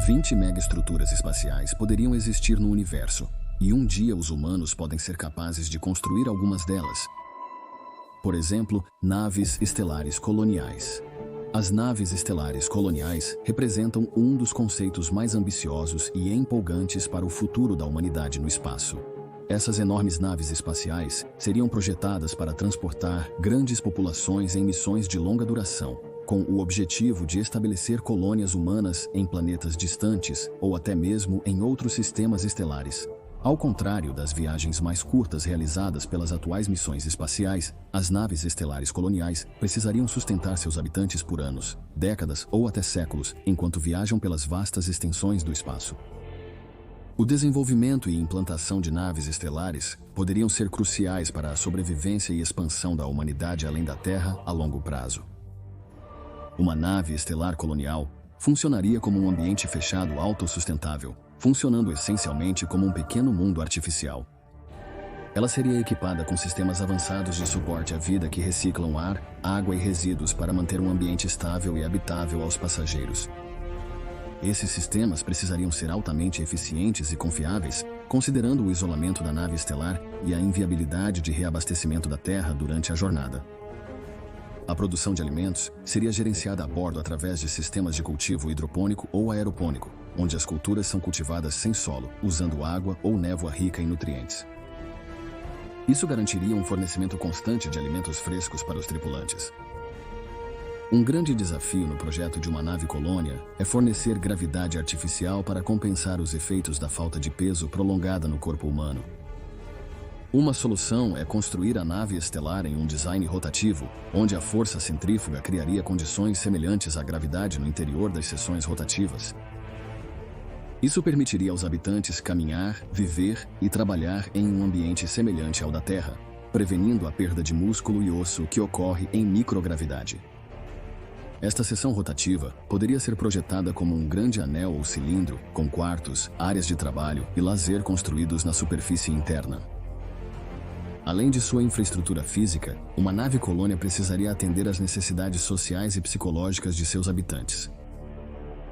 20 megaestruturas espaciais poderiam existir no universo, e um dia os humanos podem ser capazes de construir algumas delas. Por exemplo, naves estelares coloniais. As naves estelares coloniais representam um dos conceitos mais ambiciosos e empolgantes para o futuro da humanidade no espaço. Essas enormes naves espaciais seriam projetadas para transportar grandes populações em missões de longa duração, com o objetivo de estabelecer colônias humanas em planetas distantes ou até mesmo em outros sistemas estelares. Ao contrário das viagens mais curtas realizadas pelas atuais missões espaciais, as naves estelares coloniais precisariam sustentar seus habitantes por anos, décadas ou até séculos, enquanto viajam pelas vastas extensões do espaço. O desenvolvimento e implantação de naves estelares poderiam ser cruciais para a sobrevivência e expansão da humanidade além da Terra a longo prazo. Uma nave estelar colonial funcionaria como um ambiente fechado autossustentável, funcionando essencialmente como um pequeno mundo artificial. Ela seria equipada com sistemas avançados de suporte à vida que reciclam ar, água e resíduos para manter um ambiente estável e habitável aos passageiros. Esses sistemas precisariam ser altamente eficientes e confiáveis, considerando o isolamento da nave estelar e a inviabilidade de reabastecimento da Terra durante a jornada. A produção de alimentos seria gerenciada a bordo através de sistemas de cultivo hidropônico ou aeropônico, onde as culturas são cultivadas sem solo, usando água ou névoa rica em nutrientes. Isso garantiria um fornecimento constante de alimentos frescos para os tripulantes. Um grande desafio no projeto de uma nave colônia é fornecer gravidade artificial para compensar os efeitos da falta de peso prolongada no corpo humano. Uma solução é construir a nave estelar em um design rotativo, onde a força centrífuga criaria condições semelhantes à gravidade no interior das seções rotativas. Isso permitiria aos habitantes caminhar, viver e trabalhar em um ambiente semelhante ao da Terra, prevenindo a perda de músculo e osso que ocorre em microgravidade. Esta seção rotativa poderia ser projetada como um grande anel ou cilindro, com quartos, áreas de trabalho e lazer construídos na superfície interna. Além de sua infraestrutura física, uma nave colônia precisaria atender às necessidades sociais e psicológicas de seus habitantes.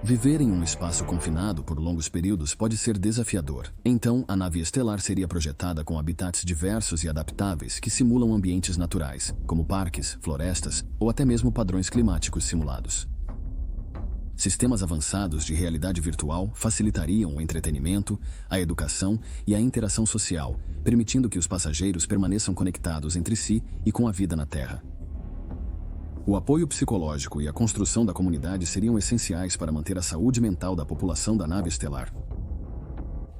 Viver em um espaço confinado por longos períodos pode ser desafiador. Então, a nave estelar seria projetada com habitats diversos e adaptáveis que simulam ambientes naturais, como parques, florestas ou até mesmo padrões climáticos simulados. Sistemas avançados de realidade virtual facilitariam o entretenimento, a educação e a interação social, permitindo que os passageiros permaneçam conectados entre si e com a vida na Terra. O apoio psicológico e a construção da comunidade seriam essenciais para manter a saúde mental da população da nave estelar.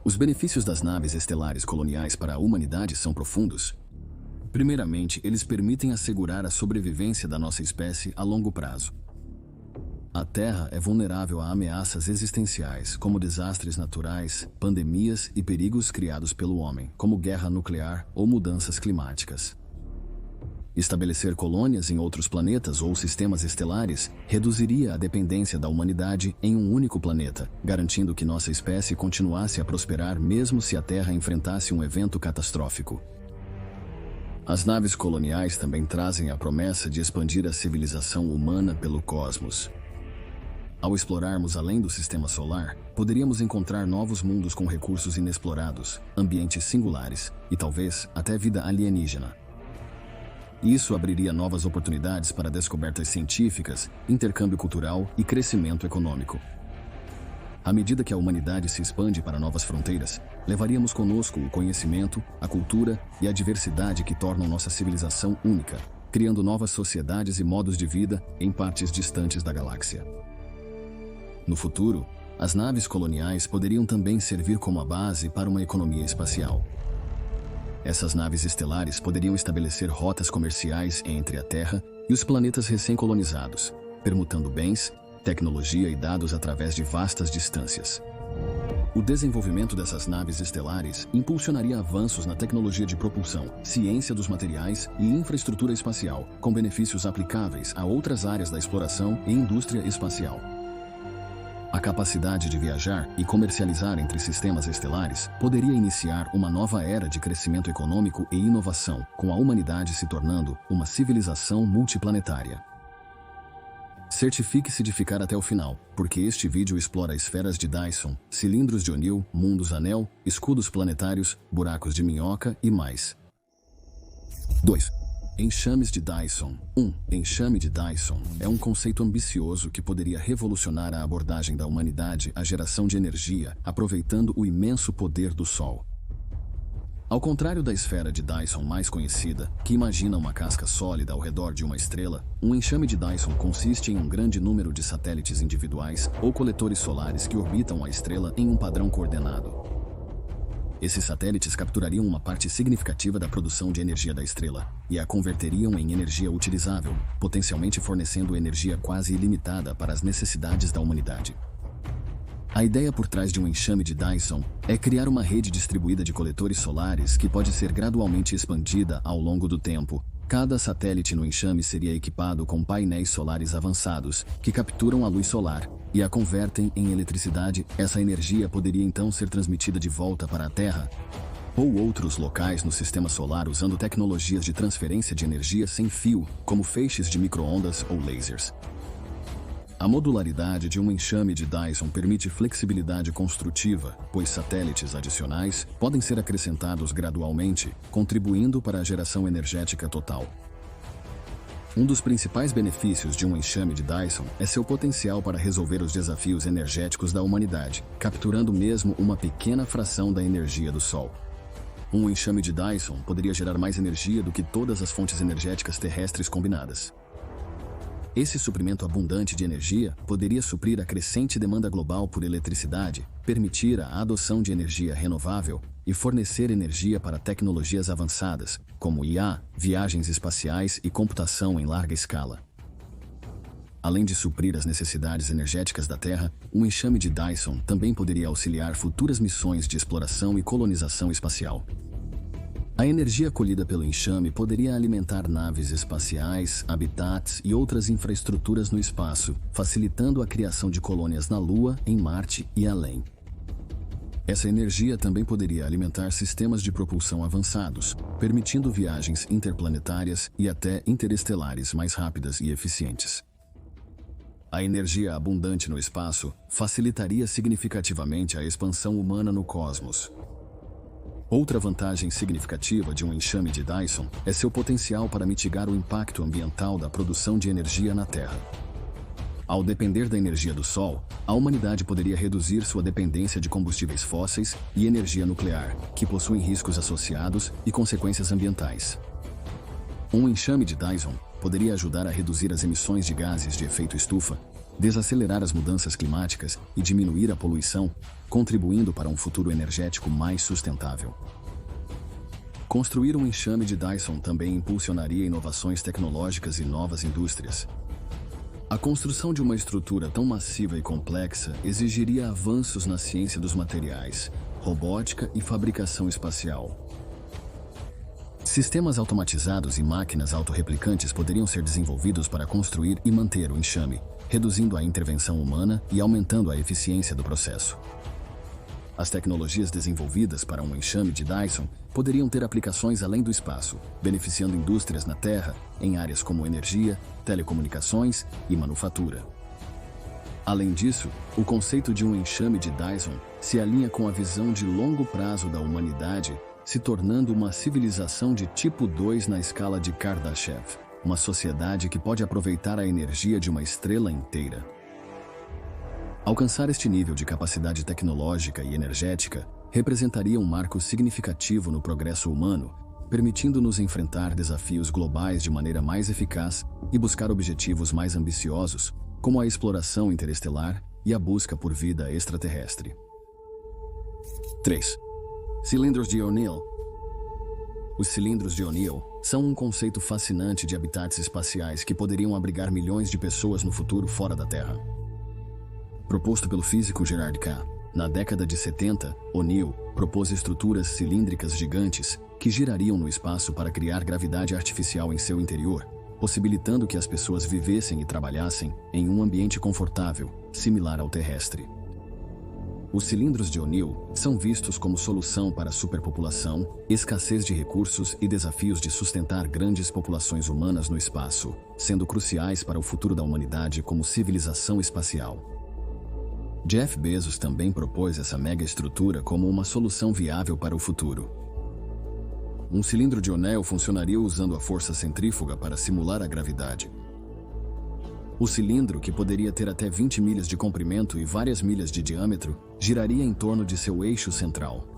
Os benefícios das naves estelares coloniais para a humanidade são profundos. Primeiramente, eles permitem assegurar a sobrevivência da nossa espécie a longo prazo. A Terra é vulnerável a ameaças existenciais, como desastres naturais, pandemias e perigos criados pelo homem, como guerra nuclear ou mudanças climáticas. Estabelecer colônias em outros planetas ou sistemas estelares reduziria a dependência da humanidade em um único planeta, garantindo que nossa espécie continuasse a prosperar mesmo se a Terra enfrentasse um evento catastrófico. As naves coloniais também trazem a promessa de expandir a civilização humana pelo cosmos. Ao explorarmos além do sistema solar, poderíamos encontrar novos mundos com recursos inexplorados, ambientes singulares e talvez até vida alienígena. Isso abriria novas oportunidades para descobertas científicas, intercâmbio cultural e crescimento econômico. À medida que a humanidade se expande para novas fronteiras, levaríamos conosco o conhecimento, a cultura e a diversidade que tornam nossa civilização única, criando novas sociedades e modos de vida em partes distantes da galáxia. No futuro, as naves coloniais poderiam também servir como a base para uma economia espacial. Essas naves estelares poderiam estabelecer rotas comerciais entre a Terra e os planetas recém-colonizados, permutando bens, tecnologia e dados através de vastas distâncias. O desenvolvimento dessas naves estelares impulsionaria avanços na tecnologia de propulsão, ciência dos materiais e infraestrutura espacial, com benefícios aplicáveis a outras áreas da exploração e indústria espacial. A capacidade de viajar e comercializar entre sistemas estelares poderia iniciar uma nova era de crescimento econômico e inovação, com a humanidade se tornando uma civilização multiplanetária. Certifique-se de ficar até o final, porque este vídeo explora esferas de Dyson, cilindros de O'Neill, mundos anel, escudos planetários, buracos de minhoca e mais. 2. Enxames de Dyson. 1. Enxame de Dyson é um conceito ambicioso que poderia revolucionar a abordagem da humanidade à geração de energia, aproveitando o imenso poder do Sol. Ao contrário da esfera de Dyson mais conhecida, que imagina uma casca sólida ao redor de uma estrela, um enxame de Dyson consiste em um grande número de satélites individuais ou coletores solares que orbitam a estrela em um padrão coordenado. Esses satélites capturariam uma parte significativa da produção de energia da estrela e a converteriam em energia utilizável, potencialmente fornecendo energia quase ilimitada para as necessidades da humanidade. A ideia por trás de um enxame de Dyson é criar uma rede distribuída de coletores solares que pode ser gradualmente expandida ao longo do tempo. Cada satélite no enxame seria equipado com painéis solares avançados que capturam a luz solar e a convertem em eletricidade. Essa energia poderia então ser transmitida de volta para a Terra ou outros locais no sistema solar usando tecnologias de transferência de energia sem fio, como feixes de micro-ondas ou lasers. A modularidade de um enxame de Dyson permite flexibilidade construtiva, pois satélites adicionais podem ser acrescentados gradualmente, contribuindo para a geração energética total. Um dos principais benefícios de um enxame de Dyson é seu potencial para resolver os desafios energéticos da humanidade, capturando mesmo uma pequena fração da energia do Sol. Um enxame de Dyson poderia gerar mais energia do que todas as fontes energéticas terrestres combinadas. Esse suprimento abundante de energia poderia suprir a crescente demanda global por eletricidade, permitir a adoção de energia renovável e fornecer energia para tecnologias avançadas, como IA, viagens espaciais e computação em larga escala. Além de suprir as necessidades energéticas da Terra, um enxame de Dyson também poderia auxiliar futuras missões de exploração e colonização espacial. A energia colhida pelo enxame poderia alimentar naves espaciais, habitats e outras infraestruturas no espaço, facilitando a criação de colônias na Lua, em Marte e além. Essa energia também poderia alimentar sistemas de propulsão avançados, permitindo viagens interplanetárias e até interestelares mais rápidas e eficientes. A energia abundante no espaço facilitaria significativamente a expansão humana no cosmos. Outra vantagem significativa de um enxame de Dyson é seu potencial para mitigar o impacto ambiental da produção de energia na Terra. Ao depender da energia do Sol, a humanidade poderia reduzir sua dependência de combustíveis fósseis e energia nuclear, que possuem riscos associados e consequências ambientais. Um enxame de Dyson poderia ajudar a reduzir as emissões de gases de efeito estufa, desacelerar as mudanças climáticas e diminuir a poluição, contribuindo para um futuro energético mais sustentável. Construir um enxame de Dyson também impulsionaria inovações tecnológicas e novas indústrias. A construção de uma estrutura tão massiva e complexa exigiria avanços na ciência dos materiais, robótica e fabricação espacial. Sistemas automatizados e máquinas autorreplicantes poderiam ser desenvolvidos para construir e manter o enxame, reduzindo a intervenção humana e aumentando a eficiência do processo. As tecnologias desenvolvidas para um enxame de Dyson poderiam ter aplicações além do espaço, beneficiando indústrias na Terra, em áreas como energia, telecomunicações e manufatura. Além disso, o conceito de um enxame de Dyson se alinha com a visão de longo prazo da humanidade, se tornando uma civilização de tipo 2 na escala de Kardashev, uma sociedade que pode aproveitar a energia de uma estrela inteira. Alcançar este nível de capacidade tecnológica e energética representaria um marco significativo no progresso humano, permitindo-nos enfrentar desafios globais de maneira mais eficaz e buscar objetivos mais ambiciosos, como a exploração interestelar e a busca por vida extraterrestre. 3. Cilindros de O'Neill. Os cilindros de O'Neill são um conceito fascinante de habitats espaciais que poderiam abrigar milhões de pessoas no futuro fora da Terra. Proposto pelo físico Gerard K. Na década de 70, O'Neill propôs estruturas cilíndricas gigantes que girariam no espaço para criar gravidade artificial em seu interior, possibilitando que as pessoas vivessem e trabalhassem em um ambiente confortável, similar ao terrestre. Os cilindros de O'Neill são vistos como solução para a superpopulação, escassez de recursos e desafios de sustentar grandes populações humanas no espaço, sendo cruciais para o futuro da humanidade como civilização espacial. Jeff Bezos também propôs essa mega-estrutura como uma solução viável para o futuro. Um cilindro de O'Neill funcionaria usando a força centrífuga para simular a gravidade. O cilindro, que poderia ter até 20 milhas de comprimento e várias milhas de diâmetro, giraria em torno de seu eixo central.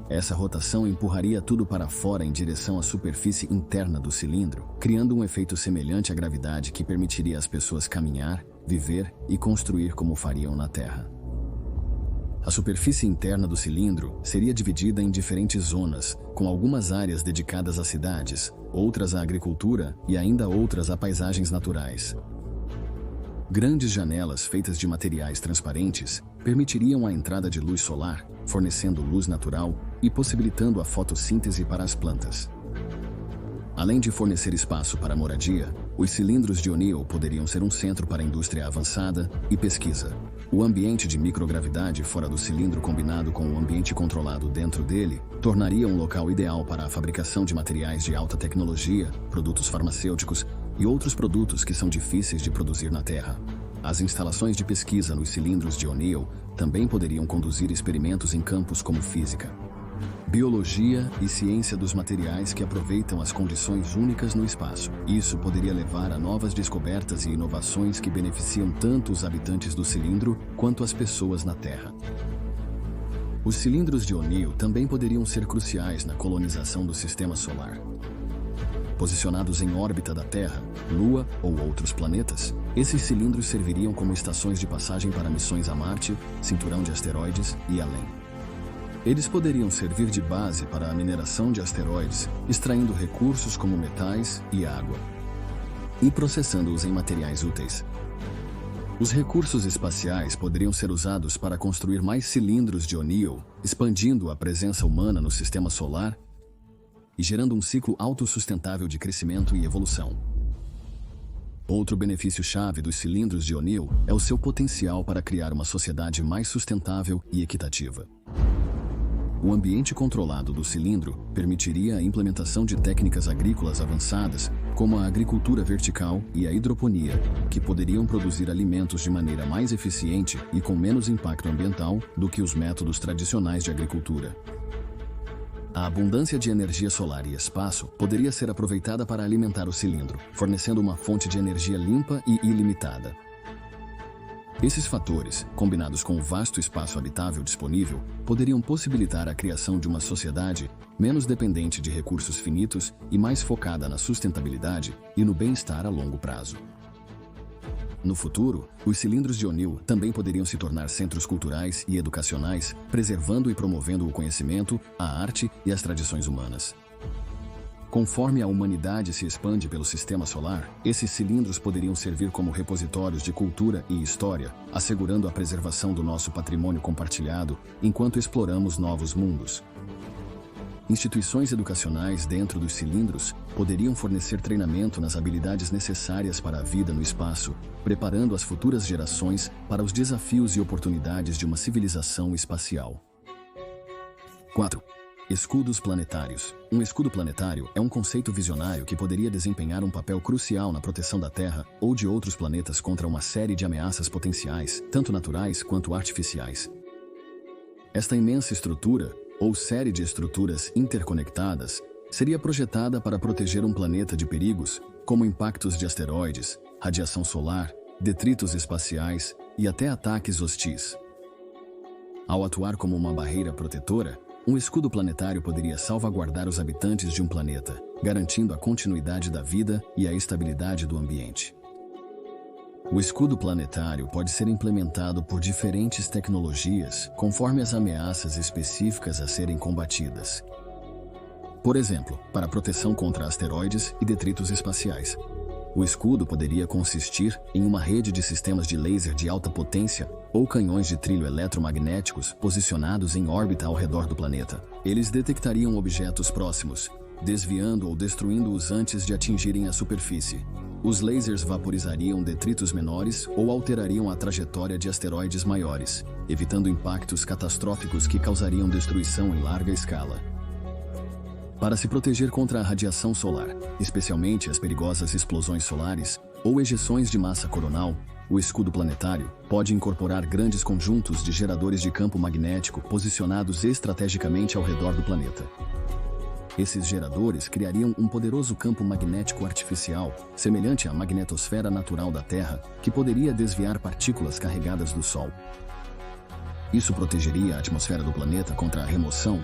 Essa rotação empurraria tudo para fora em direção à superfície interna do cilindro, criando um efeito semelhante à gravidade que permitiria às pessoas caminhar, viver e construir como fariam na Terra. A superfície interna do cilindro seria dividida em diferentes zonas, com algumas áreas dedicadas a cidades, outras à agricultura e ainda outras a paisagens naturais. Grandes janelas feitas de materiais transparentes permitiriam a entrada de luz solar, fornecendo luz natural e possibilitando a fotossíntese para as plantas. Além de fornecer espaço para moradia, os cilindros de O'Neill poderiam ser um centro para a indústria avançada e pesquisa. O ambiente de microgravidade fora do cilindro combinado com o ambiente controlado dentro dele tornaria um local ideal para a fabricação de materiais de alta tecnologia, produtos farmacêuticos e outros produtos que são difíceis de produzir na Terra. As instalações de pesquisa nos cilindros de O'Neill também poderiam conduzir experimentos em campos como física, biologia e ciência dos materiais que aproveitam as condições únicas no espaço. Isso poderia levar a novas descobertas e inovações que beneficiam tanto os habitantes do cilindro quanto as pessoas na Terra. Os cilindros de O'Neill também poderiam ser cruciais na colonização do sistema solar. Posicionados em órbita da Terra, Lua ou outros planetas, esses cilindros serviriam como estações de passagem para missões a Marte, cinturão de asteroides e além. Eles poderiam servir de base para a mineração de asteroides, extraindo recursos como metais e água, e processando-os em materiais úteis. Os recursos espaciais poderiam ser usados para construir mais cilindros de O'Neill, expandindo a presença humana no sistema solar e gerando um ciclo autossustentável de crescimento e evolução. Outro benefício-chave dos cilindros de O'Neill é o seu potencial para criar uma sociedade mais sustentável e equitativa. O ambiente controlado do cilindro permitiria a implementação de técnicas agrícolas avançadas, como a agricultura vertical e a hidroponia, que poderiam produzir alimentos de maneira mais eficiente e com menos impacto ambiental do que os métodos tradicionais de agricultura. A abundância de energia solar e espaço poderia ser aproveitada para alimentar o cilindro, fornecendo uma fonte de energia limpa e ilimitada. Esses fatores, combinados com o vasto espaço habitável disponível, poderiam possibilitar a criação de uma sociedade menos dependente de recursos finitos e mais focada na sustentabilidade e no bem-estar a longo prazo. No futuro, os cilindros de O'Neill também poderiam se tornar centros culturais e educacionais, preservando e promovendo o conhecimento, a arte e as tradições humanas. Conforme a humanidade se expande pelo sistema solar, esses cilindros poderiam servir como repositórios de cultura e história, assegurando a preservação do nosso patrimônio compartilhado enquanto exploramos novos mundos. Instituições educacionais dentro dos cilindros poderiam fornecer treinamento nas habilidades necessárias para a vida no espaço, preparando as futuras gerações para os desafios e oportunidades de uma civilização espacial. 4. Escudos planetários. Um escudo planetário é um conceito visionário que poderia desempenhar um papel crucial na proteção da Terra ou de outros planetas contra uma série de ameaças potenciais, tanto naturais quanto artificiais. Esta imensa estrutura, ou série de estruturas interconectadas, seria projetada para proteger um planeta de perigos, como impactos de asteroides, radiação solar, detritos espaciais e até ataques hostis. Ao atuar como uma barreira protetora, um escudo planetário poderia salvaguardar os habitantes de um planeta, garantindo a continuidade da vida e a estabilidade do ambiente. O escudo planetário pode ser implementado por diferentes tecnologias, conforme as ameaças específicas a serem combatidas. Por exemplo, para proteção contra asteroides e detritos espaciais. O escudo poderia consistir em uma rede de sistemas de laser de alta potência ou canhões de trilho eletromagnéticos posicionados em órbita ao redor do planeta. Eles detectariam objetos próximos, desviando ou destruindo-os antes de atingirem a superfície. Os lasers vaporizariam detritos menores ou alterariam a trajetória de asteroides maiores, evitando impactos catastróficos que causariam destruição em larga escala. Para se proteger contra a radiação solar, especialmente as perigosas explosões solares ou ejeções de massa coronal, o escudo planetário pode incorporar grandes conjuntos de geradores de campo magnético posicionados estrategicamente ao redor do planeta. Esses geradores criariam um poderoso campo magnético artificial, semelhante à magnetosfera natural da Terra, que poderia desviar partículas carregadas do Sol. Isso protegeria a atmosfera do planeta contra a remoção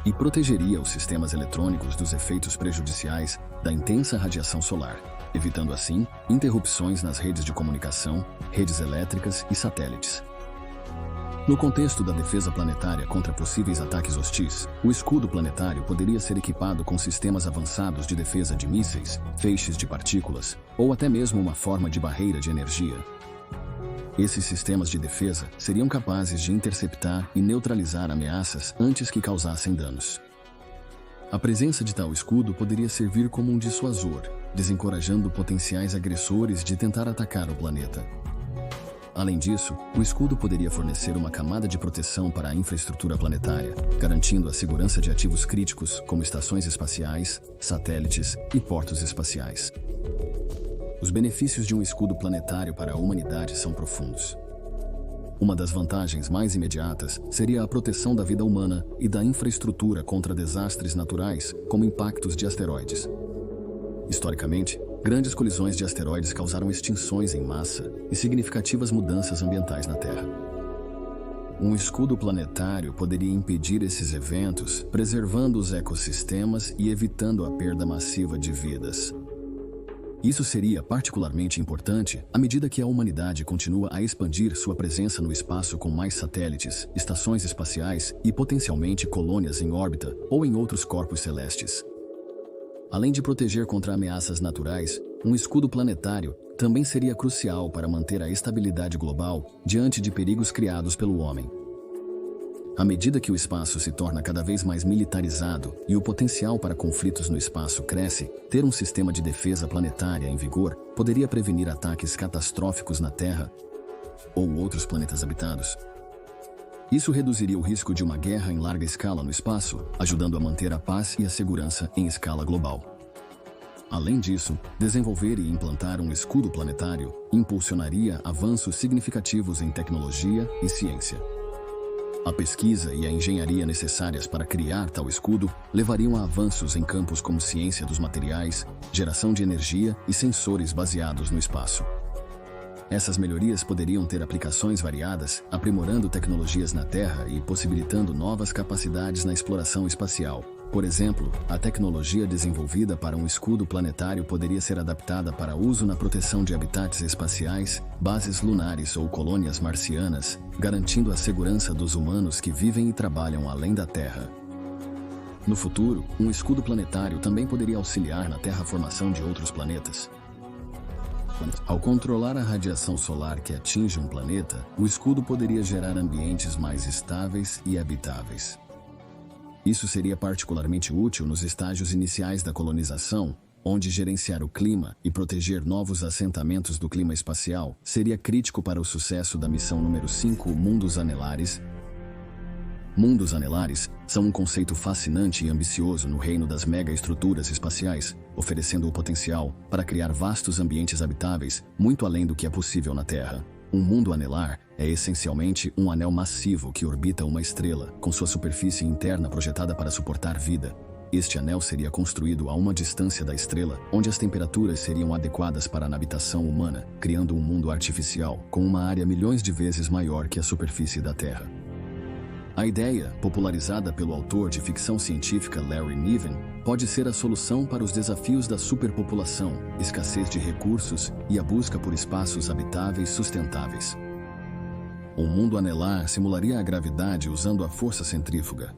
e protegeria os sistemas eletrônicos dos efeitos prejudiciais da intensa radiação solar, evitando assim interrupções nas redes de comunicação, redes elétricas e satélites. No contexto da defesa planetária contra possíveis ataques hostis, o escudo planetário poderia ser equipado com sistemas avançados de defesa de mísseis, feixes de partículas, ou até mesmo uma forma de barreira de energia. Esses sistemas de defesa seriam capazes de interceptar e neutralizar ameaças antes que causassem danos. A presença de tal escudo poderia servir como um dissuasor, desencorajando potenciais agressores de tentar atacar o planeta. Além disso, o escudo poderia fornecer uma camada de proteção para a infraestrutura planetária, garantindo a segurança de ativos críticos como estações espaciais, satélites e portos espaciais. Os benefícios de um escudo planetário para a humanidade são profundos. Uma das vantagens mais imediatas seria a proteção da vida humana e da infraestrutura contra desastres naturais, como impactos de asteroides. Historicamente, grandes colisões de asteroides causaram extinções em massa e significativas mudanças ambientais na Terra. Um escudo planetário poderia impedir esses eventos, preservando os ecossistemas e evitando a perda massiva de vidas. Isso seria particularmente importante à medida que a humanidade continua a expandir sua presença no espaço com mais satélites, estações espaciais e potencialmente colônias em órbita ou em outros corpos celestes. Além de proteger contra ameaças naturais, um escudo planetário também seria crucial para manter a estabilidade global diante de perigos criados pelo homem. À medida que o espaço se torna cada vez mais militarizado e o potencial para conflitos no espaço cresce, ter um sistema de defesa planetária em vigor poderia prevenir ataques catastróficos na Terra ou outros planetas habitados. Isso reduziria o risco de uma guerra em larga escala no espaço, ajudando a manter a paz e a segurança em escala global. Além disso, desenvolver e implantar um escudo planetário impulsionaria avanços significativos em tecnologia e ciência. A pesquisa e a engenharia necessárias para criar tal escudo levariam a avanços em campos como ciência dos materiais, geração de energia e sensores baseados no espaço. Essas melhorias poderiam ter aplicações variadas, aprimorando tecnologias na Terra e possibilitando novas capacidades na exploração espacial. Por exemplo, a tecnologia desenvolvida para um escudo planetário poderia ser adaptada para uso na proteção de habitats espaciais, bases lunares ou colônias marcianas, garantindo a segurança dos humanos que vivem e trabalham além da Terra. No futuro, um escudo planetário também poderia auxiliar na terraformação de outros planetas. Ao controlar a radiação solar que atinge um planeta, o escudo poderia gerar ambientes mais estáveis e habitáveis. Isso seria particularmente útil nos estágios iniciais da colonização, onde gerenciar o clima e proteger novos assentamentos do clima espacial seria crítico para o sucesso da missão número 5, Mundos Anelares. Mundos anelares são um conceito fascinante e ambicioso no reino das megaestruturas espaciais, oferecendo o potencial para criar vastos ambientes habitáveis muito além do que é possível na Terra. Um mundo anelar é essencialmente um anel massivo que orbita uma estrela, com sua superfície interna projetada para suportar vida. Este anel seria construído a uma distância da estrela, onde as temperaturas seriam adequadas para a habitação humana, criando um mundo artificial com uma área milhões de vezes maior que a superfície da Terra. A ideia, popularizada pelo autor de ficção científica Larry Niven, pode ser a solução para os desafios da superpopulação, escassez de recursos e a busca por espaços habitáveis sustentáveis. Um mundo anelar simularia a gravidade usando a força centrífuga.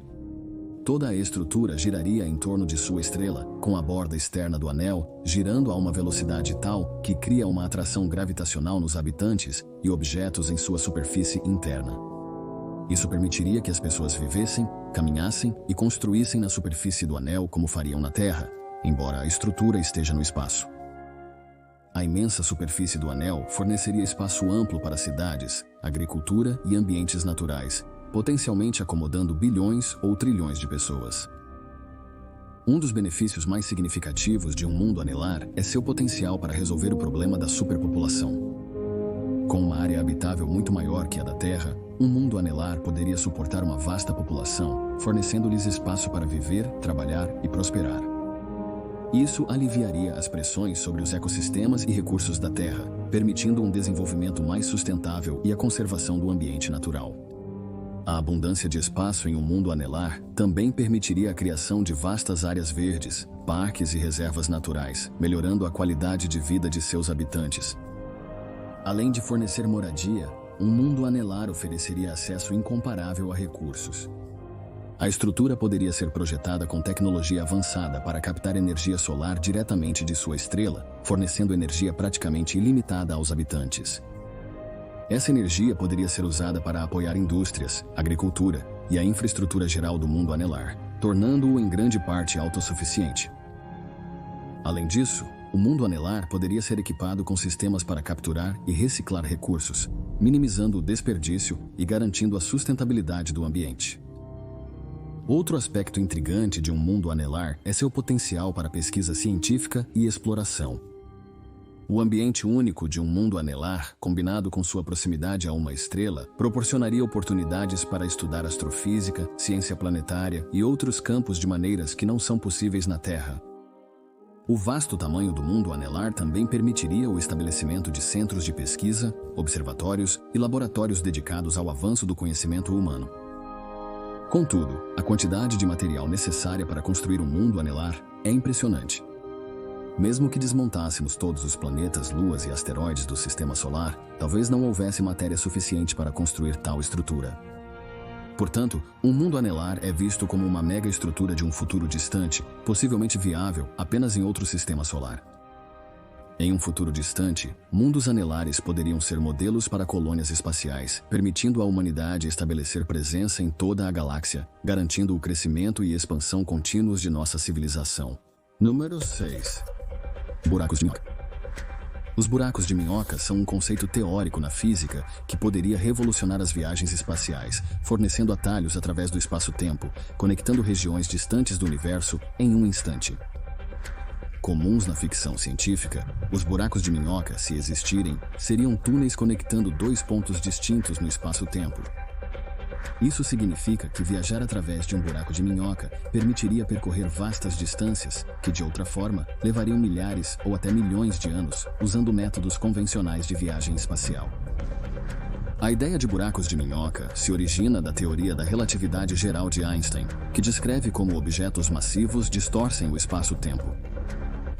Toda a estrutura giraria em torno de sua estrela, com a borda externa do anel girando a uma velocidade tal que cria uma atração gravitacional nos habitantes e objetos em sua superfície interna. Isso permitiria que as pessoas vivessem, caminhassem e construíssem na superfície do anel como fariam na Terra, embora a estrutura esteja no espaço. A imensa superfície do anel forneceria espaço amplo para cidades, agricultura e ambientes naturais, potencialmente acomodando bilhões ou trilhões de pessoas. Um dos benefícios mais significativos de um mundo anelar é seu potencial para resolver o problema da superpopulação. Com uma área habitável muito maior que a da Terra, um mundo anelar poderia suportar uma vasta população, fornecendo-lhes espaço para viver, trabalhar e prosperar. Isso aliviaria as pressões sobre os ecossistemas e recursos da Terra, permitindo um desenvolvimento mais sustentável e a conservação do ambiente natural. A abundância de espaço em um mundo anelar também permitiria a criação de vastas áreas verdes, parques e reservas naturais, melhorando a qualidade de vida de seus habitantes. Além de fornecer moradia, um mundo anelar ofereceria acesso incomparável a recursos. A estrutura poderia ser projetada com tecnologia avançada para captar energia solar diretamente de sua estrela, fornecendo energia praticamente ilimitada aos habitantes. Essa energia poderia ser usada para apoiar indústrias, agricultura e a infraestrutura geral do mundo anelar, tornando-o em grande parte autossuficiente. Além disso, o mundo anelar poderia ser equipado com sistemas para capturar e reciclar recursos, minimizando o desperdício e garantindo a sustentabilidade do ambiente. Outro aspecto intrigante de um mundo anelar é seu potencial para pesquisa científica e exploração. O ambiente único de um mundo anelar, combinado com sua proximidade a uma estrela, proporcionaria oportunidades para estudar astrofísica, ciência planetária e outros campos de maneiras que não são possíveis na Terra. O vasto tamanho do mundo anelar também permitiria o estabelecimento de centros de pesquisa, observatórios e laboratórios dedicados ao avanço do conhecimento humano. Contudo, a quantidade de material necessária para construir um mundo anelar é impressionante. Mesmo que desmontássemos todos os planetas, luas e asteroides do Sistema Solar, talvez não houvesse matéria suficiente para construir tal estrutura. Portanto, um mundo anelar é visto como uma mega-estrutura de um futuro distante, possivelmente viável apenas em outro sistema solar. Em um futuro distante, mundos anelares poderiam ser modelos para colônias espaciais, permitindo à humanidade estabelecer presença em toda a galáxia, garantindo o crescimento e expansão contínuos de nossa civilização. Número 6. Buracos de minhoca. Os buracos de minhoca são um conceito teórico na física que poderia revolucionar as viagens espaciais, fornecendo atalhos através do espaço-tempo, conectando regiões distantes do universo em um instante. Comuns na ficção científica, os buracos de minhoca, se existirem, seriam túneis conectando dois pontos distintos no espaço-tempo. Isso significa que viajar através de um buraco de minhoca permitiria percorrer vastas distâncias que, de outra forma, levariam milhares ou até milhões de anos, usando métodos convencionais de viagem espacial. A ideia de buracos de minhoca se origina da teoria da relatividade geral de Einstein, que descreve como objetos massivos distorcem o espaço-tempo.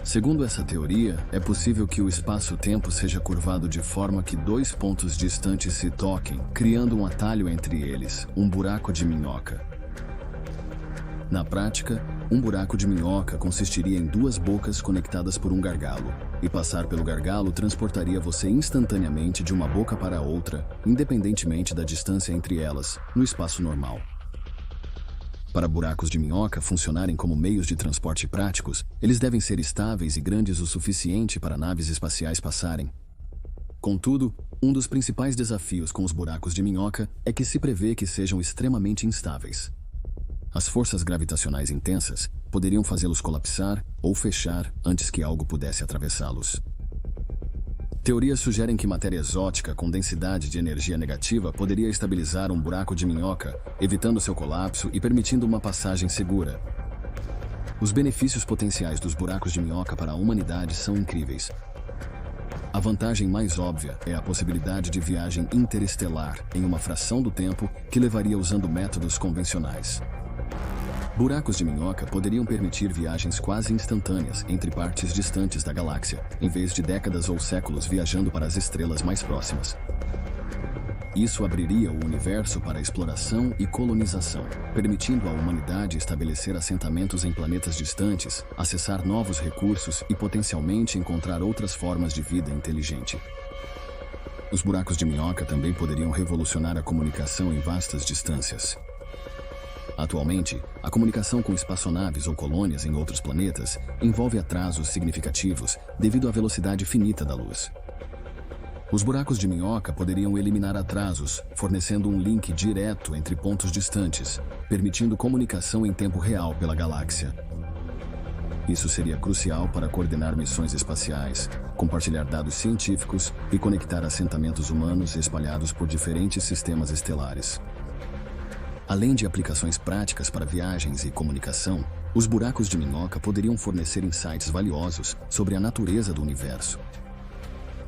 Segundo essa teoria, é possível que o espaço-tempo seja curvado de forma que dois pontos distantes se toquem, criando um atalho entre eles, um buraco de minhoca. Na prática, um buraco de minhoca consistiria em duas bocas conectadas por um gargalo, e passar pelo gargalo transportaria você instantaneamente de uma boca para a outra, independentemente da distância entre elas, no espaço normal. Para buracos de minhoca funcionarem como meios de transporte práticos, eles devem ser estáveis e grandes o suficiente para naves espaciais passarem. Contudo, um dos principais desafios com os buracos de minhoca é que se prevê que sejam extremamente instáveis. As forças gravitacionais intensas poderiam fazê-los colapsar ou fechar antes que algo pudesse atravessá-los. Teorias sugerem que matéria exótica com densidade de energia negativa poderia estabilizar um buraco de minhoca, evitando seu colapso e permitindo uma passagem segura. Os benefícios potenciais dos buracos de minhoca para a humanidade são incríveis. A vantagem mais óbvia é a possibilidade de viagem interestelar em uma fração do tempo que levaria usando métodos convencionais. Buracos de minhoca poderiam permitir viagens quase instantâneas entre partes distantes da galáxia, em vez de décadas ou séculos viajando para as estrelas mais próximas. Isso abriria o universo para exploração e colonização, permitindo à humanidade estabelecer assentamentos em planetas distantes, acessar novos recursos e potencialmente encontrar outras formas de vida inteligente. Os buracos de minhoca também poderiam revolucionar a comunicação em vastas distâncias. Atualmente, a comunicação com espaçonaves ou colônias em outros planetas envolve atrasos significativos devido à velocidade finita da luz. Os buracos de minhoca poderiam eliminar atrasos, fornecendo um link direto entre pontos distantes, permitindo comunicação em tempo real pela galáxia. Isso seria crucial para coordenar missões espaciais, compartilhar dados científicos e conectar assentamentos humanos espalhados por diferentes sistemas estelares. Além de aplicações práticas para viagens e comunicação, os buracos de minhoca poderiam fornecer insights valiosos sobre a natureza do universo.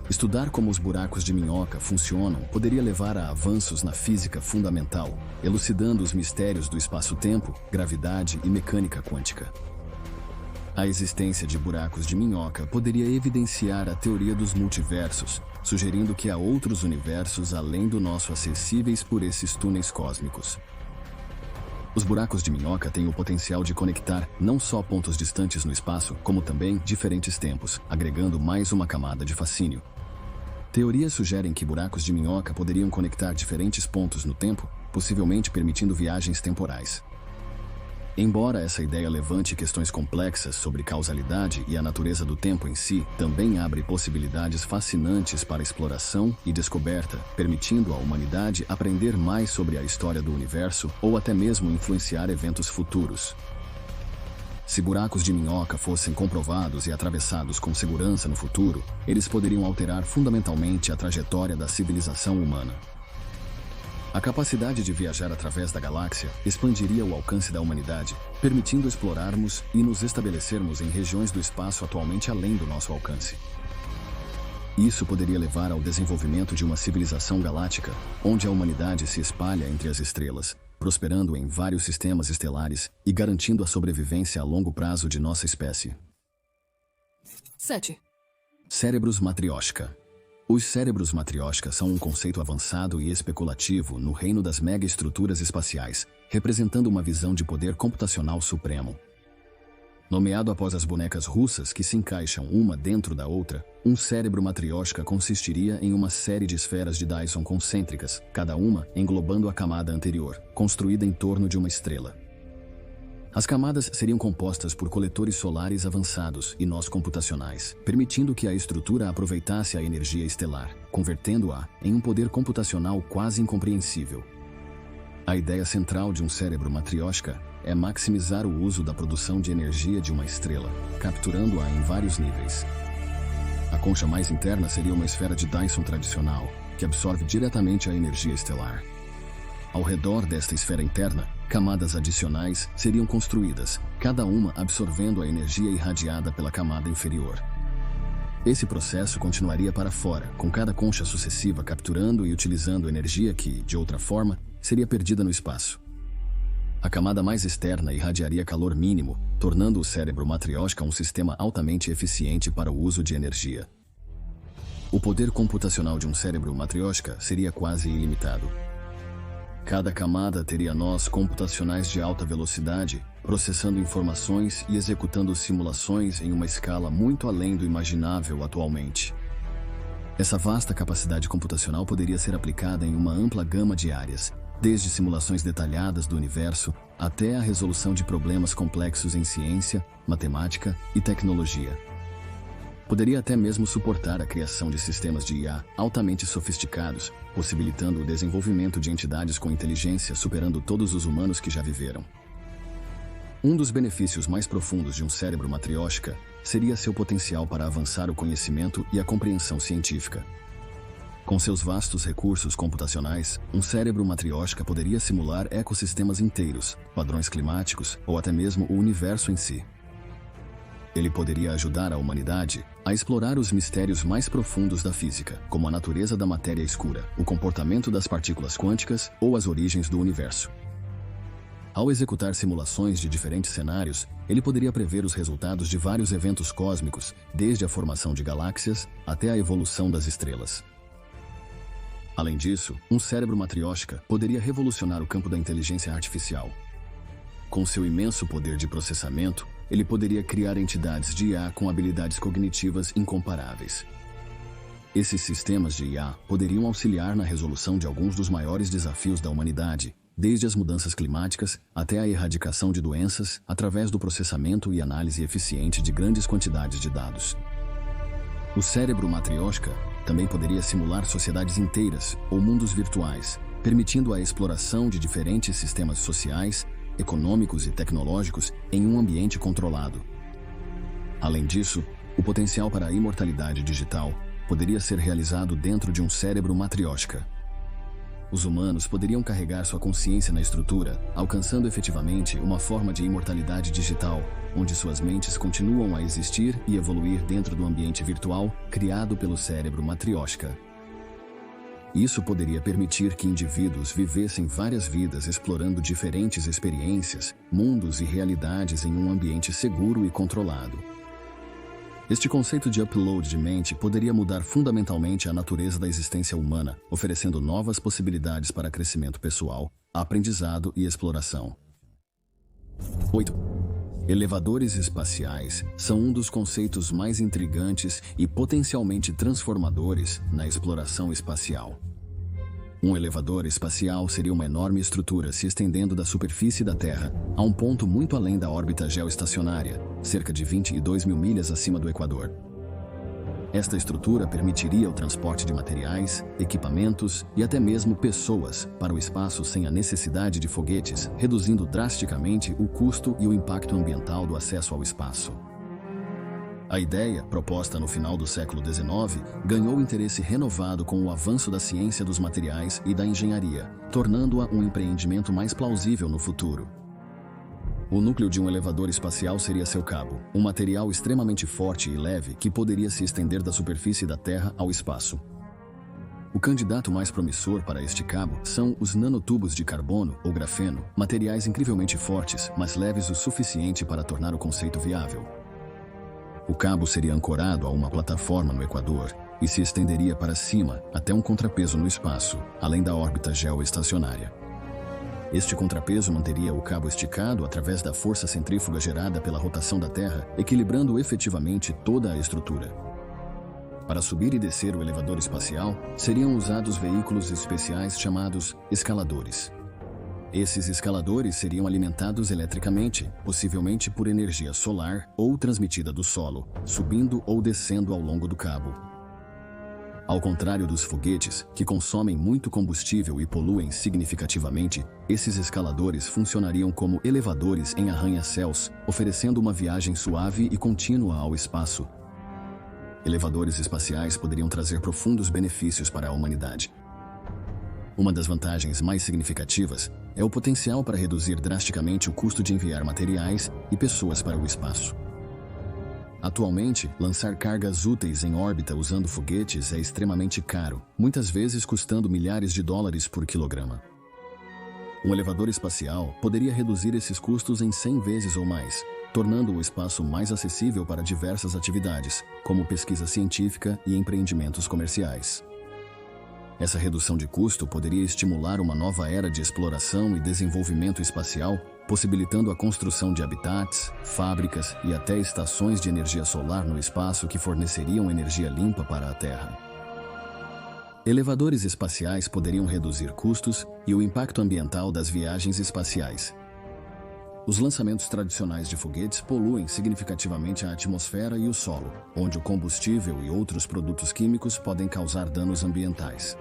Estudar como os buracos de minhoca funcionam poderia levar a avanços na física fundamental, elucidando os mistérios do espaço-tempo, gravidade e mecânica quântica. A existência de buracos de minhoca poderia evidenciar a teoria dos multiversos, sugerindo que há outros universos além do nosso acessíveis por esses túneis cósmicos. Os buracos de minhoca têm o potencial de conectar não só pontos distantes no espaço, como também diferentes tempos, agregando mais uma camada de fascínio. Teorias sugerem que buracos de minhoca poderiam conectar diferentes pontos no tempo, possivelmente permitindo viagens temporais. Embora essa ideia levante questões complexas sobre causalidade e a natureza do tempo em si, também abre possibilidades fascinantes para exploração e descoberta, permitindo à humanidade aprender mais sobre a história do universo ou até mesmo influenciar eventos futuros. Se buracos de minhoca fossem comprovados e atravessados com segurança no futuro, eles poderiam alterar fundamentalmente a trajetória da civilização humana. A capacidade de viajar através da galáxia expandiria o alcance da humanidade, permitindo explorarmos e nos estabelecermos em regiões do espaço atualmente além do nosso alcance. Isso poderia levar ao desenvolvimento de uma civilização galáctica, onde a humanidade se espalha entre as estrelas, prosperando em vários sistemas estelares e garantindo a sobrevivência a longo prazo de nossa espécie. 7. Cérebros matrioshka. Os cérebros matrioshka são um conceito avançado e especulativo no reino das megaestruturas espaciais, representando uma visão de poder computacional supremo. Nomeado após as bonecas russas que se encaixam uma dentro da outra, um cérebro matrioshka consistiria em uma série de esferas de Dyson concêntricas, cada uma englobando a camada anterior, construída em torno de uma estrela. As camadas seriam compostas por coletores solares avançados e nós computacionais, permitindo que a estrutura aproveitasse a energia estelar, convertendo-a em um poder computacional quase incompreensível. A ideia central de um cérebro matrioshka é maximizar o uso da produção de energia de uma estrela, capturando-a em vários níveis. A concha mais interna seria uma esfera de Dyson tradicional, que absorve diretamente a energia estelar. Ao redor desta esfera interna, camadas adicionais seriam construídas, cada uma absorvendo a energia irradiada pela camada inferior. Esse processo continuaria para fora, com cada concha sucessiva capturando e utilizando energia que, de outra forma, seria perdida no espaço. A camada mais externa irradiaria calor mínimo, tornando o cérebro matrioshka um sistema altamente eficiente para o uso de energia. O poder computacional de um cérebro matrioshka seria quase ilimitado. Cada camada teria nós computacionais de alta velocidade, processando informações e executando simulações em uma escala muito além do imaginável atualmente. Essa vasta capacidade computacional poderia ser aplicada em uma ampla gama de áreas, desde simulações detalhadas do universo até a resolução de problemas complexos em ciência, matemática e tecnologia. Poderia até mesmo suportar a criação de sistemas de IA altamente sofisticados, possibilitando o desenvolvimento de entidades com inteligência superando todos os humanos que já viveram. Um dos benefícios mais profundos de um cérebro matrioshka seria seu potencial para avançar o conhecimento e a compreensão científica. Com seus vastos recursos computacionais, um cérebro matrioshka poderia simular ecossistemas inteiros, padrões climáticos ou até mesmo o universo em si. Ele poderia ajudar a humanidade a explorar os mistérios mais profundos da física, como a natureza da matéria escura, o comportamento das partículas quânticas ou as origens do universo. Ao executar simulações de diferentes cenários, ele poderia prever os resultados de vários eventos cósmicos, desde a formação de galáxias até a evolução das estrelas. Além disso, um cérebro matrioshka poderia revolucionar o campo da inteligência artificial. Com seu imenso poder de processamento, ele poderia criar entidades de IA com habilidades cognitivas incomparáveis. Esses sistemas de IA poderiam auxiliar na resolução de alguns dos maiores desafios da humanidade, desde as mudanças climáticas até a erradicação de doenças, através do processamento e análise eficiente de grandes quantidades de dados. O cérebro matrioshka também poderia simular sociedades inteiras ou mundos virtuais, permitindo a exploração de diferentes sistemas sociais, econômicos e tecnológicos em um ambiente controlado. Além disso, o potencial para a imortalidade digital poderia ser realizado dentro de um cérebro matrioshka. Os humanos poderiam carregar sua consciência na estrutura, alcançando efetivamente uma forma de imortalidade digital, onde suas mentes continuam a existir e evoluir dentro do ambiente virtual criado pelo cérebro matrioshka. Isso poderia permitir que indivíduos vivessem várias vidas explorando diferentes experiências, mundos e realidades em um ambiente seguro e controlado. Este conceito de upload de mente poderia mudar fundamentalmente a natureza da existência humana, oferecendo novas possibilidades para crescimento pessoal, aprendizado e exploração. 8. Elevadores espaciais são um dos conceitos mais intrigantes e potencialmente transformadores na exploração espacial. Um elevador espacial seria uma enorme estrutura se estendendo da superfície da Terra a um ponto muito além da órbita geoestacionária, cerca de 22 mil milhas acima do Equador. Esta estrutura permitiria o transporte de materiais, equipamentos e até mesmo pessoas para o espaço sem a necessidade de foguetes, reduzindo drasticamente o custo e o impacto ambiental do acesso ao espaço. A ideia, proposta no final do século XIX, ganhou interesse renovado com o avanço da ciência dos materiais e da engenharia, tornando-a um empreendimento mais plausível no futuro. O núcleo de um elevador espacial seria seu cabo, um material extremamente forte e leve que poderia se estender da superfície da Terra ao espaço. O candidato mais promissor para este cabo são os nanotubos de carbono ou grafeno, materiais incrivelmente fortes, mas leves o suficiente para tornar o conceito viável. O cabo seria ancorado a uma plataforma no Equador e se estenderia para cima até um contrapeso no espaço, além da órbita geoestacionária. Este contrapeso manteria o cabo esticado através da força centrífuga gerada pela rotação da Terra, equilibrando efetivamente toda a estrutura. Para subir e descer o elevador espacial, seriam usados veículos especiais chamados escaladores. Esses escaladores seriam alimentados eletricamente, possivelmente por energia solar ou transmitida do solo, subindo ou descendo ao longo do cabo. Ao contrário dos foguetes, que consomem muito combustível e poluem significativamente, esses escaladores funcionariam como elevadores em arranha-céus, oferecendo uma viagem suave e contínua ao espaço. Elevadores espaciais poderiam trazer profundos benefícios para a humanidade. Uma das vantagens mais significativas é o potencial para reduzir drasticamente o custo de enviar materiais e pessoas para o espaço. Atualmente, lançar cargas úteis em órbita usando foguetes é extremamente caro, muitas vezes custando milhares de dólares por quilograma. Um elevador espacial poderia reduzir esses custos em 100 vezes ou mais, tornando o espaço mais acessível para diversas atividades, como pesquisa científica e empreendimentos comerciais. Essa redução de custo poderia estimular uma nova era de exploração e desenvolvimento espacial, possibilitando a construção de habitats, fábricas e até estações de energia solar no espaço que forneceriam energia limpa para a Terra. Elevadores espaciais poderiam reduzir custos e o impacto ambiental das viagens espaciais. Os lançamentos tradicionais de foguetes poluem significativamente a atmosfera e o solo, onde o combustível e outros produtos químicos podem causar danos ambientais.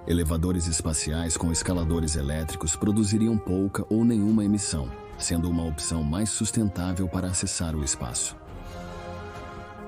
Elevadores espaciais com escaladores elétricos produziriam pouca ou nenhuma emissão, sendo uma opção mais sustentável para acessar o espaço.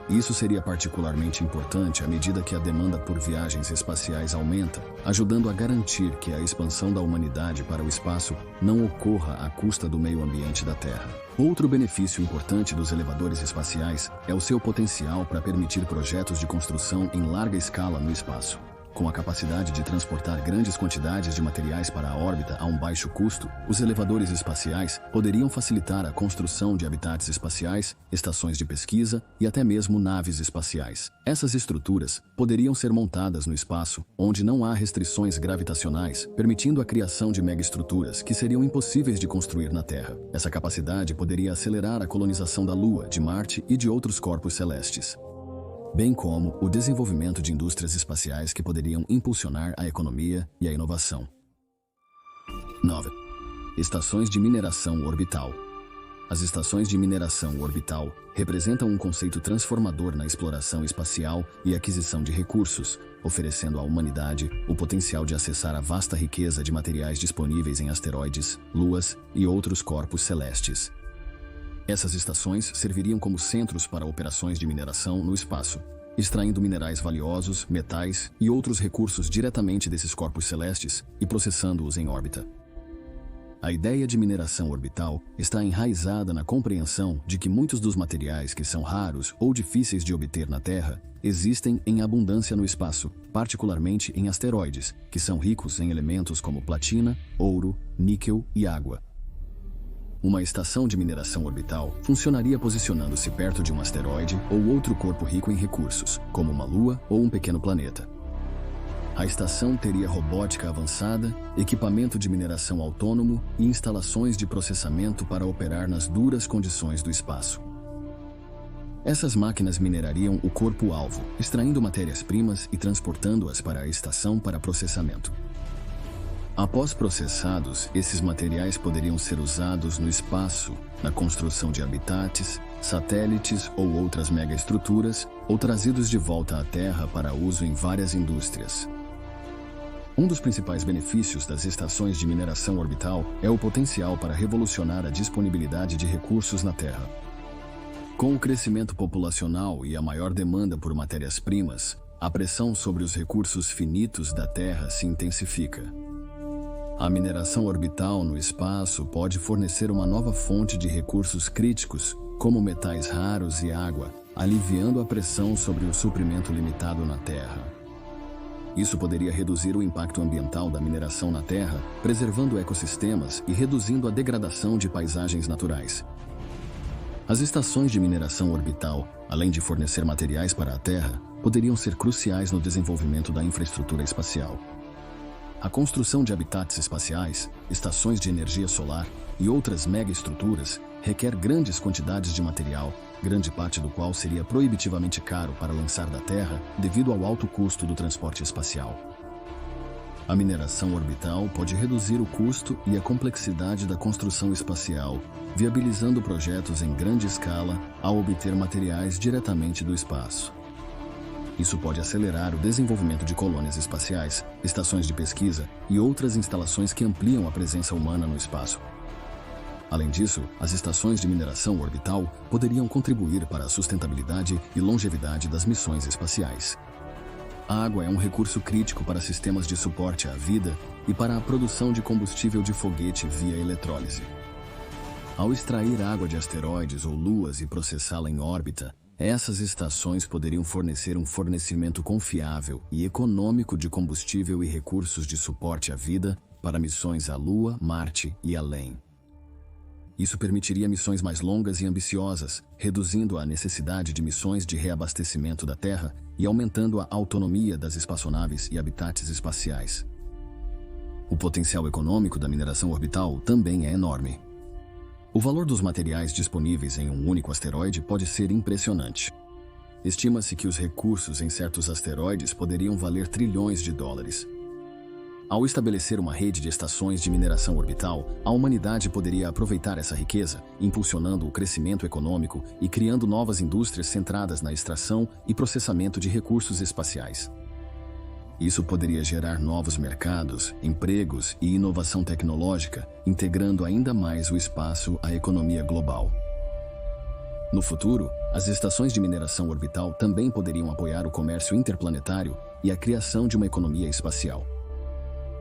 Isso seria particularmente importante à medida que a demanda por viagens espaciais aumenta, ajudando a garantir que a expansão da humanidade para o espaço não ocorra à custa do meio ambiente da Terra. Outro benefício importante dos elevadores espaciais é o seu potencial para permitir projetos de construção em larga escala no espaço. Com a capacidade de transportar grandes quantidades de materiais para a órbita a um baixo custo, os elevadores espaciais poderiam facilitar a construção de habitats espaciais, estações de pesquisa e até mesmo naves espaciais. Essas estruturas poderiam ser montadas no espaço, onde não há restrições gravitacionais, permitindo a criação de megaestruturas que seriam impossíveis de construir na Terra. Essa capacidade poderia acelerar a colonização da Lua, de Marte e de outros corpos celestes. bem como o desenvolvimento de indústrias espaciais que poderiam impulsionar a economia e a inovação. 9. Estações de mineração orbital. As estações de mineração orbital representam um conceito transformador na exploração espacial e aquisição de recursos, oferecendo à humanidade o potencial de acessar a vasta riqueza de materiais disponíveis em asteroides, luas e outros corpos celestes. Essas estações serviriam como centros para operações de mineração no espaço, extraindo minerais valiosos, metais e outros recursos diretamente desses corpos celestes e processando-os em órbita. A ideia de mineração orbital está enraizada na compreensão de que muitos dos materiais que são raros ou difíceis de obter na Terra existem em abundância no espaço, particularmente em asteroides, que são ricos em elementos como platina, ouro, níquel e água. Uma estação de mineração orbital funcionaria posicionando-se perto de um asteroide ou outro corpo rico em recursos, como uma lua ou um pequeno planeta. A estação teria robótica avançada, equipamento de mineração autônomo e instalações de processamento para operar nas duras condições do espaço. Essas máquinas minerariam o corpo-alvo, extraindo matérias-primas e transportando-as para a estação para processamento. Após processados, esses materiais poderiam ser usados no espaço, na construção de habitats, satélites ou outras megaestruturas, ou trazidos de volta à Terra para uso em várias indústrias. Um dos principais benefícios das estações de mineração orbital é o potencial para revolucionar a disponibilidade de recursos na Terra. Com o crescimento populacional e a maior demanda por matérias-primas, a pressão sobre os recursos finitos da Terra se intensifica. A mineração orbital no espaço pode fornecer uma nova fonte de recursos críticos, como metais raros e água, aliviando a pressão sobre o suprimento limitado na Terra. Isso poderia reduzir o impacto ambiental da mineração na Terra, preservando ecossistemas e reduzindo a degradação de paisagens naturais. As estações de mineração orbital, além de fornecer materiais para a Terra, poderiam ser cruciais no desenvolvimento da infraestrutura espacial. A construção de habitats espaciais, estações de energia solar e outras megaestruturas requer grandes quantidades de material, grande parte do qual seria proibitivamente caro para lançar da Terra devido ao alto custo do transporte espacial. A mineração orbital pode reduzir o custo e a complexidade da construção espacial, viabilizando projetos em grande escala ao obter materiais diretamente do espaço. Isso pode acelerar o desenvolvimento de colônias espaciais, estações de pesquisa e outras instalações que ampliam a presença humana no espaço. Além disso, as estações de mineração orbital poderiam contribuir para a sustentabilidade e longevidade das missões espaciais. A água é um recurso crítico para sistemas de suporte à vida e para a produção de combustível de foguete via eletrólise. Ao extrair água de asteroides ou luas e processá-la em órbita, essas estações poderiam fornecer um fornecimento confiável e econômico de combustível e recursos de suporte à vida para missões à Lua, Marte e além. Isso permitiria missões mais longas e ambiciosas, reduzindo a necessidade de missões de reabastecimento da Terra e aumentando a autonomia das espaçonaves e habitats espaciais. O potencial econômico da mineração orbital também é enorme. O valor dos materiais disponíveis em um único asteroide pode ser impressionante. Estima-se que os recursos em certos asteroides poderiam valer trilhões de dólares. Ao estabelecer uma rede de estações de mineração orbital, a humanidade poderia aproveitar essa riqueza, impulsionando o crescimento econômico e criando novas indústrias centradas na extração e processamento de recursos espaciais. Isso poderia gerar novos mercados, empregos e inovação tecnológica, integrando ainda mais o espaço à economia global. No futuro, as estações de mineração orbital também poderiam apoiar o comércio interplanetário e a criação de uma economia espacial.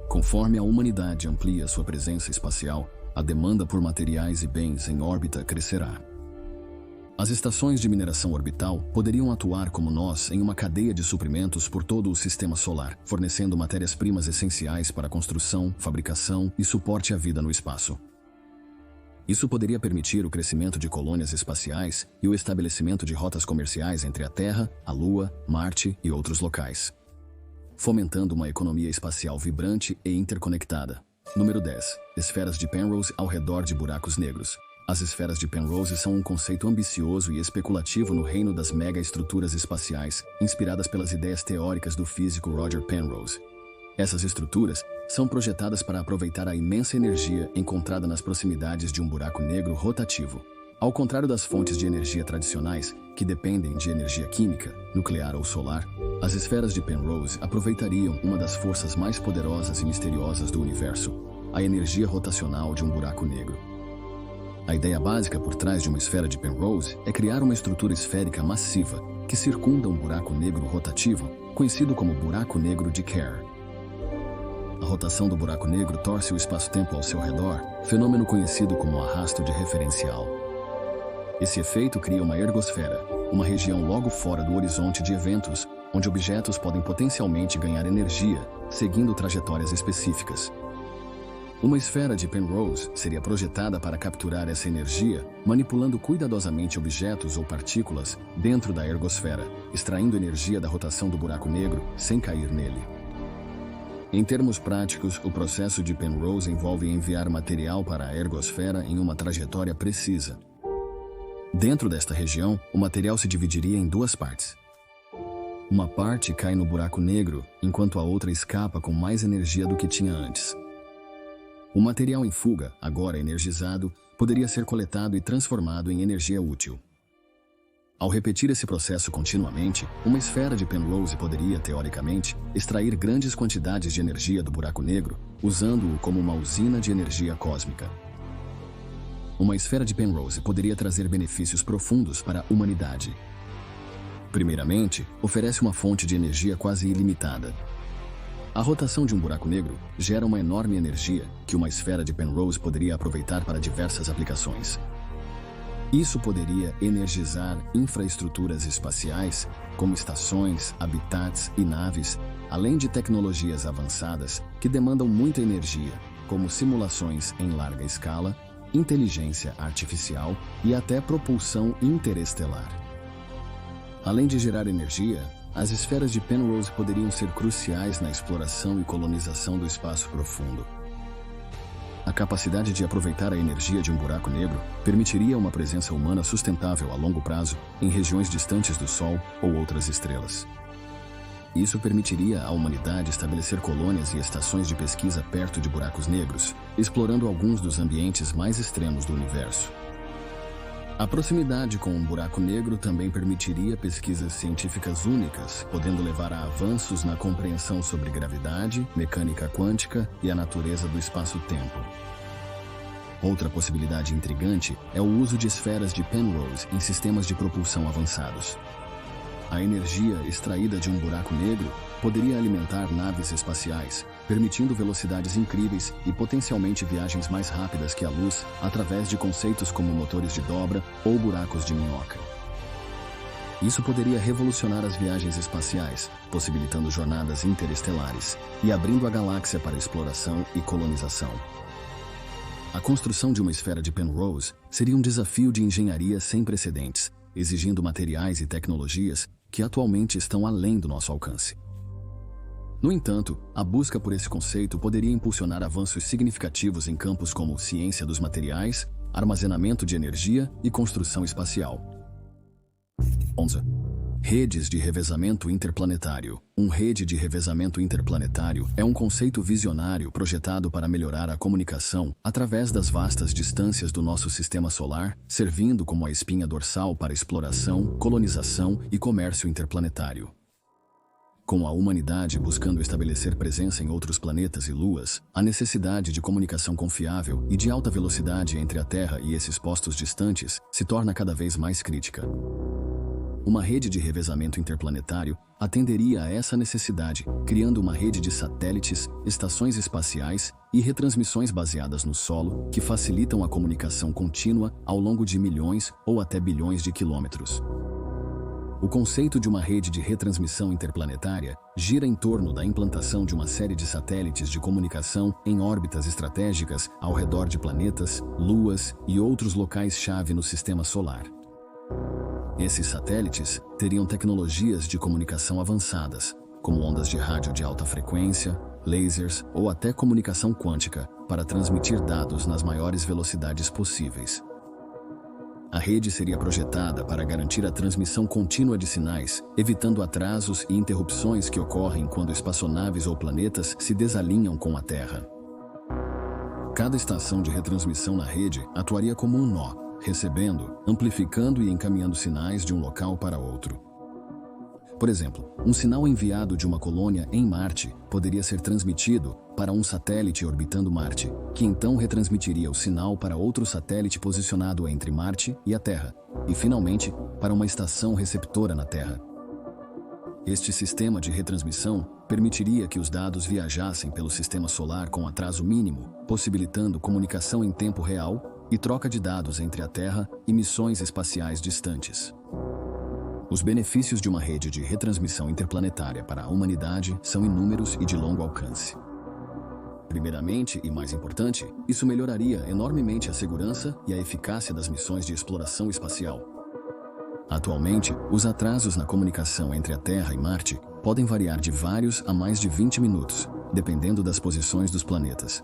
Conforme a humanidade amplia sua presença espacial, a demanda por materiais e bens em órbita crescerá. As estações de mineração orbital poderiam atuar como nós em uma cadeia de suprimentos por todo o sistema solar, fornecendo matérias-primas essenciais para a construção, fabricação e suporte à vida no espaço. Isso poderia permitir o crescimento de colônias espaciais e o estabelecimento de rotas comerciais entre a Terra, a Lua, Marte e outros locais, fomentando uma economia espacial vibrante e interconectada. Número 10. Esferas de Penrose ao redor de buracos negros. As esferas de Penrose são um conceito ambicioso e especulativo no reino das mega-estruturas espaciais, inspiradas pelas ideias teóricas do físico Roger Penrose. Essas estruturas são projetadas para aproveitar a imensa energia encontrada nas proximidades de um buraco negro rotativo. Ao contrário das fontes de energia tradicionais, que dependem de energia química, nuclear ou solar, as esferas de Penrose aproveitariam uma das forças mais poderosas e misteriosas do universo, a energia rotacional de um buraco negro. A ideia básica por trás de uma esfera de Penrose é criar uma estrutura esférica massiva que circunda um buraco negro rotativo, conhecido como buraco negro de Kerr. A rotação do buraco negro torce o espaço-tempo ao seu redor, fenômeno conhecido como arrasto de referencial. Esse efeito cria uma ergosfera, uma região logo fora do horizonte de eventos, onde objetos podem potencialmente ganhar energia, seguindo trajetórias específicas. Uma esfera de Penrose seria projetada para capturar essa energia, manipulando cuidadosamente objetos ou partículas dentro da ergosfera, extraindo energia da rotação do buraco negro sem cair nele. Em termos práticos, o processo de Penrose envolve enviar material para a ergosfera em uma trajetória precisa. Dentro desta região, o material se dividiria em duas partes. Uma parte cai no buraco negro, enquanto a outra escapa com mais energia do que tinha antes. O material em fuga, agora energizado, poderia ser coletado e transformado em energia útil. Ao repetir esse processo continuamente, uma esfera de Penrose poderia, teoricamente, extrair grandes quantidades de energia do buraco negro, usando-o como uma usina de energia cósmica. Uma esfera de Penrose poderia trazer benefícios profundos para a humanidade. Primeiramente, oferece uma fonte de energia quase ilimitada. A rotação de um buraco negro gera uma enorme energia que uma esfera de Penrose poderia aproveitar para diversas aplicações. Isso poderia energizar infraestruturas espaciais, como estações, habitats e naves, além de tecnologias avançadas que demandam muita energia, como simulações em larga escala, inteligência artificial e até propulsão interestelar. Além de gerar energia, as esferas de Penrose poderiam ser cruciais na exploração e colonização do espaço profundo. A capacidade de aproveitar a energia de um buraco negro permitiria uma presença humana sustentável a longo prazo em regiões distantes do Sol ou outras estrelas. Isso permitiria à humanidade estabelecer colônias e estações de pesquisa perto de buracos negros, explorando alguns dos ambientes mais extremos do universo. A proximidade com um buraco negro também permitiria pesquisas científicas únicas, podendo levar a avanços na compreensão sobre gravidade, mecânica quântica e a natureza do espaço-tempo. Outra possibilidade intrigante é o uso de esferas de Penrose em sistemas de propulsão avançados. A energia extraída de um buraco negro poderia alimentar naves espaciais, permitindo velocidades incríveis e potencialmente viagens mais rápidas que a luz através de conceitos como motores de dobra ou buracos de minhoca. Isso poderia revolucionar as viagens espaciais, possibilitando jornadas interestelares e abrindo a galáxia para exploração e colonização. A construção de uma esfera de Penrose seria um desafio de engenharia sem precedentes, exigindo materiais e tecnologias que atualmente estão além do nosso alcance. No entanto, a busca por esse conceito poderia impulsionar avanços significativos em campos como ciência dos materiais, armazenamento de energia e construção espacial. 11. Redes de revezamento interplanetário. Rede de revezamento interplanetário é um conceito visionário projetado para melhorar a comunicação através das vastas distâncias do nosso sistema solar, servindo como a espinha dorsal para exploração, colonização e comércio interplanetário. Com a humanidade buscando estabelecer presença em outros planetas e luas, a necessidade de comunicação confiável e de alta velocidade entre a Terra e esses postos distantes se torna cada vez mais crítica. Uma rede de revezamento interplanetário atenderia a essa necessidade, criando uma rede de satélites, estações espaciais e retransmissões baseadas no solo que facilitam a comunicação contínua ao longo de milhões ou até bilhões de quilômetros. O conceito de uma rede de retransmissão interplanetária gira em torno da implantação de uma série de satélites de comunicação em órbitas estratégicas ao redor de planetas, luas e outros locais-chave no sistema solar. Esses satélites teriam tecnologias de comunicação avançadas, como ondas de rádio de alta frequência, lasers ou até comunicação quântica, para transmitir dados nas maiores velocidades possíveis. A rede seria projetada para garantir a transmissão contínua de sinais, evitando atrasos e interrupções que ocorrem quando espaçonaves ou planetas se desalinham com a Terra. Cada estação de retransmissão na rede atuaria como um nó, recebendo, amplificando e encaminhando sinais de um local para outro. Por exemplo, um sinal enviado de uma colônia em Marte poderia ser transmitido para um satélite orbitando Marte, que então retransmitiria o sinal para outro satélite posicionado entre Marte e a Terra, e finalmente para uma estação receptora na Terra. Este sistema de retransmissão permitiria que os dados viajassem pelo sistema solar com atraso mínimo, possibilitando comunicação em tempo real e troca de dados entre a Terra e missões espaciais distantes. Os benefícios de uma rede de retransmissão interplanetária para a humanidade são inúmeros e de longo alcance. Primeiramente, e mais importante, isso melhoraria enormemente a segurança e a eficácia das missões de exploração espacial. Atualmente, os atrasos na comunicação entre a Terra e Marte podem variar de vários a mais de 20 minutos, dependendo das posições dos planetas.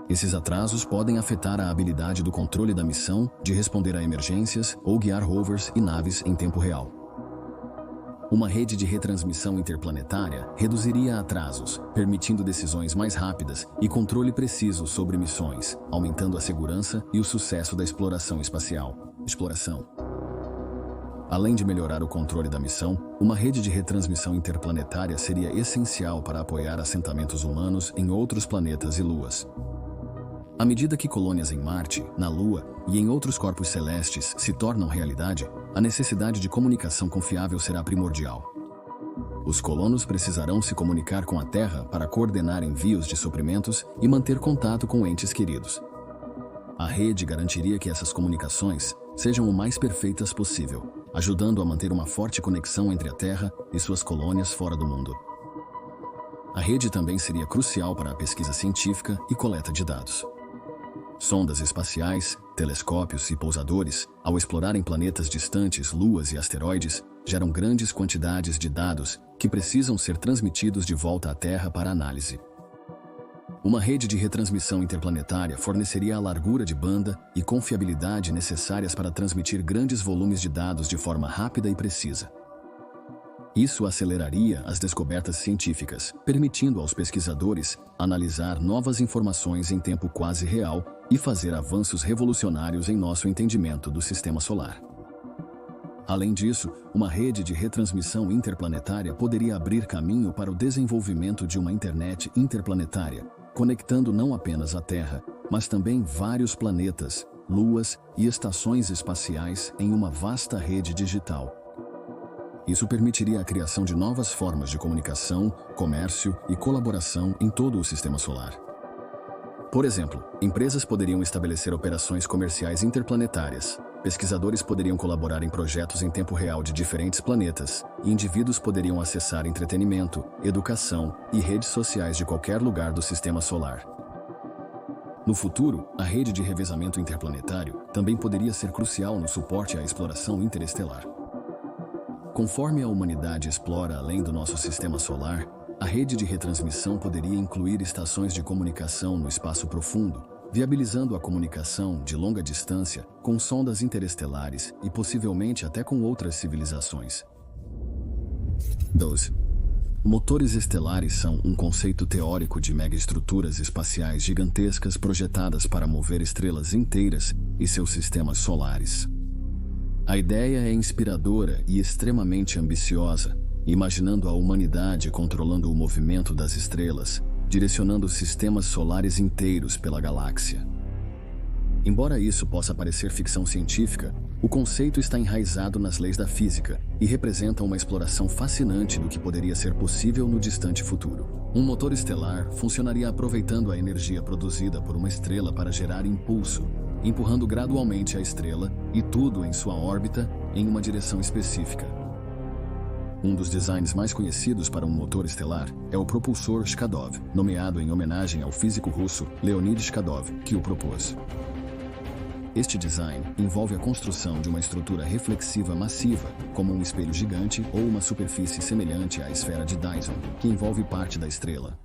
Esses atrasos podem afetar a habilidade do controle da missão de responder a emergências ou guiar rovers e naves em tempo real. Uma rede de retransmissão interplanetária reduziria atrasos, permitindo decisões mais rápidas e controle preciso sobre missões, aumentando a segurança e o sucesso da exploração espacial. Além de melhorar o controle da missão, uma rede de retransmissão interplanetária seria essencial para apoiar assentamentos humanos em outros planetas e luas. À medida que colônias em Marte, na Lua e em outros corpos celestes se tornam realidade, a necessidade de comunicação confiável será primordial. Os colonos precisarão se comunicar com a Terra para coordenar envios de suprimentos e manter contato com entes queridos. A rede garantiria que essas comunicações sejam o mais perfeitas possível, ajudando a manter uma forte conexão entre a Terra e suas colônias fora do mundo. A rede também seria crucial para a pesquisa científica e coleta de dados. Sondas espaciais, telescópios e pousadores, ao explorarem planetas distantes, luas e asteroides, geram grandes quantidades de dados que precisam ser transmitidos de volta à Terra para análise. Uma rede de retransmissão interplanetária forneceria a largura de banda e confiabilidade necessárias para transmitir grandes volumes de dados de forma rápida e precisa. Isso aceleraria as descobertas científicas, permitindo aos pesquisadores analisar novas informações em tempo quase real e fazer avanços revolucionários em nosso entendimento do sistema solar. Além disso, uma rede de retransmissão interplanetária poderia abrir caminho para o desenvolvimento de uma internet interplanetária, conectando não apenas a Terra, mas também vários planetas, luas e estações espaciais em uma vasta rede digital. Isso permitiria a criação de novas formas de comunicação, comércio e colaboração em todo o sistema solar. Por exemplo, empresas poderiam estabelecer operações comerciais interplanetárias, pesquisadores poderiam colaborar em projetos em tempo real de diferentes planetas, e indivíduos poderiam acessar entretenimento, educação e redes sociais de qualquer lugar do sistema solar. No futuro, a rede de revezamento interplanetário também poderia ser crucial no suporte à exploração interestelar. Conforme a humanidade explora além do nosso sistema solar, a rede de retransmissão poderia incluir estações de comunicação no espaço profundo, viabilizando a comunicação de longa distância com sondas interestelares e possivelmente até com outras civilizações. 12. Motores estelares são um conceito teórico de megaestruturas espaciais gigantescas projetadas para mover estrelas inteiras e seus sistemas solares. A ideia é inspiradora e extremamente ambiciosa, imaginando a humanidade controlando o movimento das estrelas, direcionando sistemas solares inteiros pela galáxia. Embora isso possa parecer ficção científica, o conceito está enraizado nas leis da física e representa uma exploração fascinante do que poderia ser possível no distante futuro. Um motor estelar funcionaria aproveitando a energia produzida por uma estrela para gerar impulso, empurrando gradualmente a estrela e tudo em sua órbita em uma direção específica. Um dos designs mais conhecidos para um motor estelar é o propulsor Shkadov, nomeado em homenagem ao físico russo Leonid Shkadov, que o propôs. Este design envolve a construção de uma estrutura reflexiva massiva, como um espelho gigante ou uma superfície semelhante à esfera de Dyson, que envolve parte da estrela.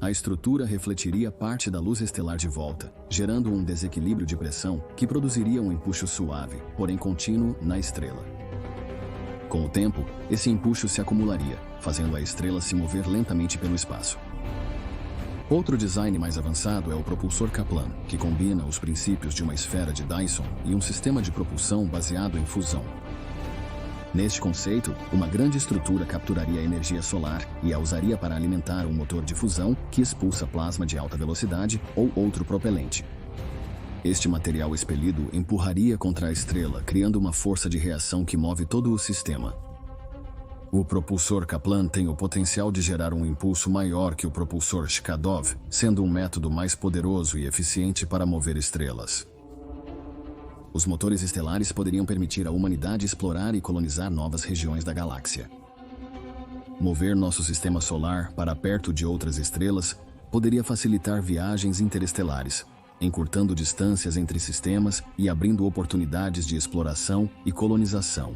a estrutura refletiria parte da luz estelar de volta, gerando um desequilíbrio de pressão que produziria um empuxo suave, porém contínuo, na estrela. Com o tempo, esse empuxo se acumularia, fazendo a estrela se mover lentamente pelo espaço. Outro design mais avançado é o propulsor Kaplan, que combina os princípios de uma esfera de Dyson e um sistema de propulsão baseado em fusão. Neste conceito, uma grande estrutura capturaria a energia solar e a usaria para alimentar um motor de fusão que expulsa plasma de alta velocidade ou outro propelente. Este material expelido empurraria contra a estrela, criando uma força de reação que move todo o sistema. O propulsor Kaplan tem o potencial de gerar um impulso maior que o propulsor Shkadov, sendo um método mais poderoso e eficiente para mover estrelas. Os motores estelares poderiam permitir à humanidade explorar e colonizar novas regiões da galáxia. Mover nosso sistema solar para perto de outras estrelas poderia facilitar viagens interestelares, encurtando distâncias entre sistemas e abrindo oportunidades de exploração e colonização.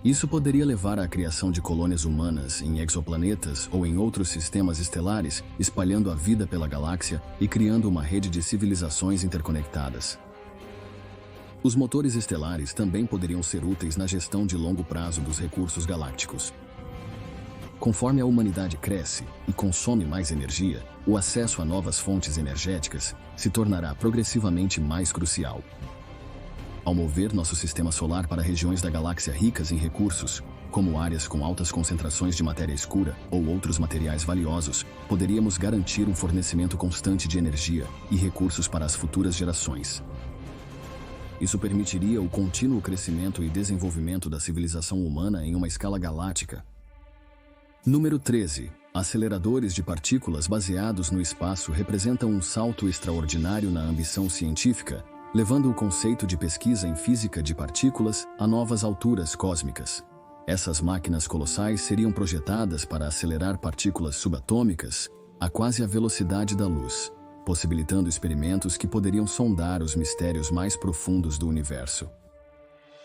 Isso poderia levar à criação de colônias humanas em exoplanetas ou em outros sistemas estelares, espalhando a vida pela galáxia e criando uma rede de civilizações interconectadas. Os motores estelares também poderiam ser úteis na gestão de longo prazo dos recursos galácticos. Conforme a humanidade cresce e consome mais energia, o acesso a novas fontes energéticas se tornará progressivamente mais crucial. Ao mover nosso sistema solar para regiões da galáxia ricas em recursos, como áreas com altas concentrações de matéria escura ou outros materiais valiosos, poderíamos garantir um fornecimento constante de energia e recursos para as futuras gerações. Isso permitiria o contínuo crescimento e desenvolvimento da civilização humana em uma escala galáctica. Número 13. Aceleradores de partículas baseados no espaço representam um salto extraordinário na ambição científica, levando o conceito de pesquisa em física de partículas a novas alturas cósmicas. Essas máquinas colossais seriam projetadas para acelerar partículas subatômicas a quase a velocidade da luz, possibilitando experimentos que poderiam sondar os mistérios mais profundos do universo.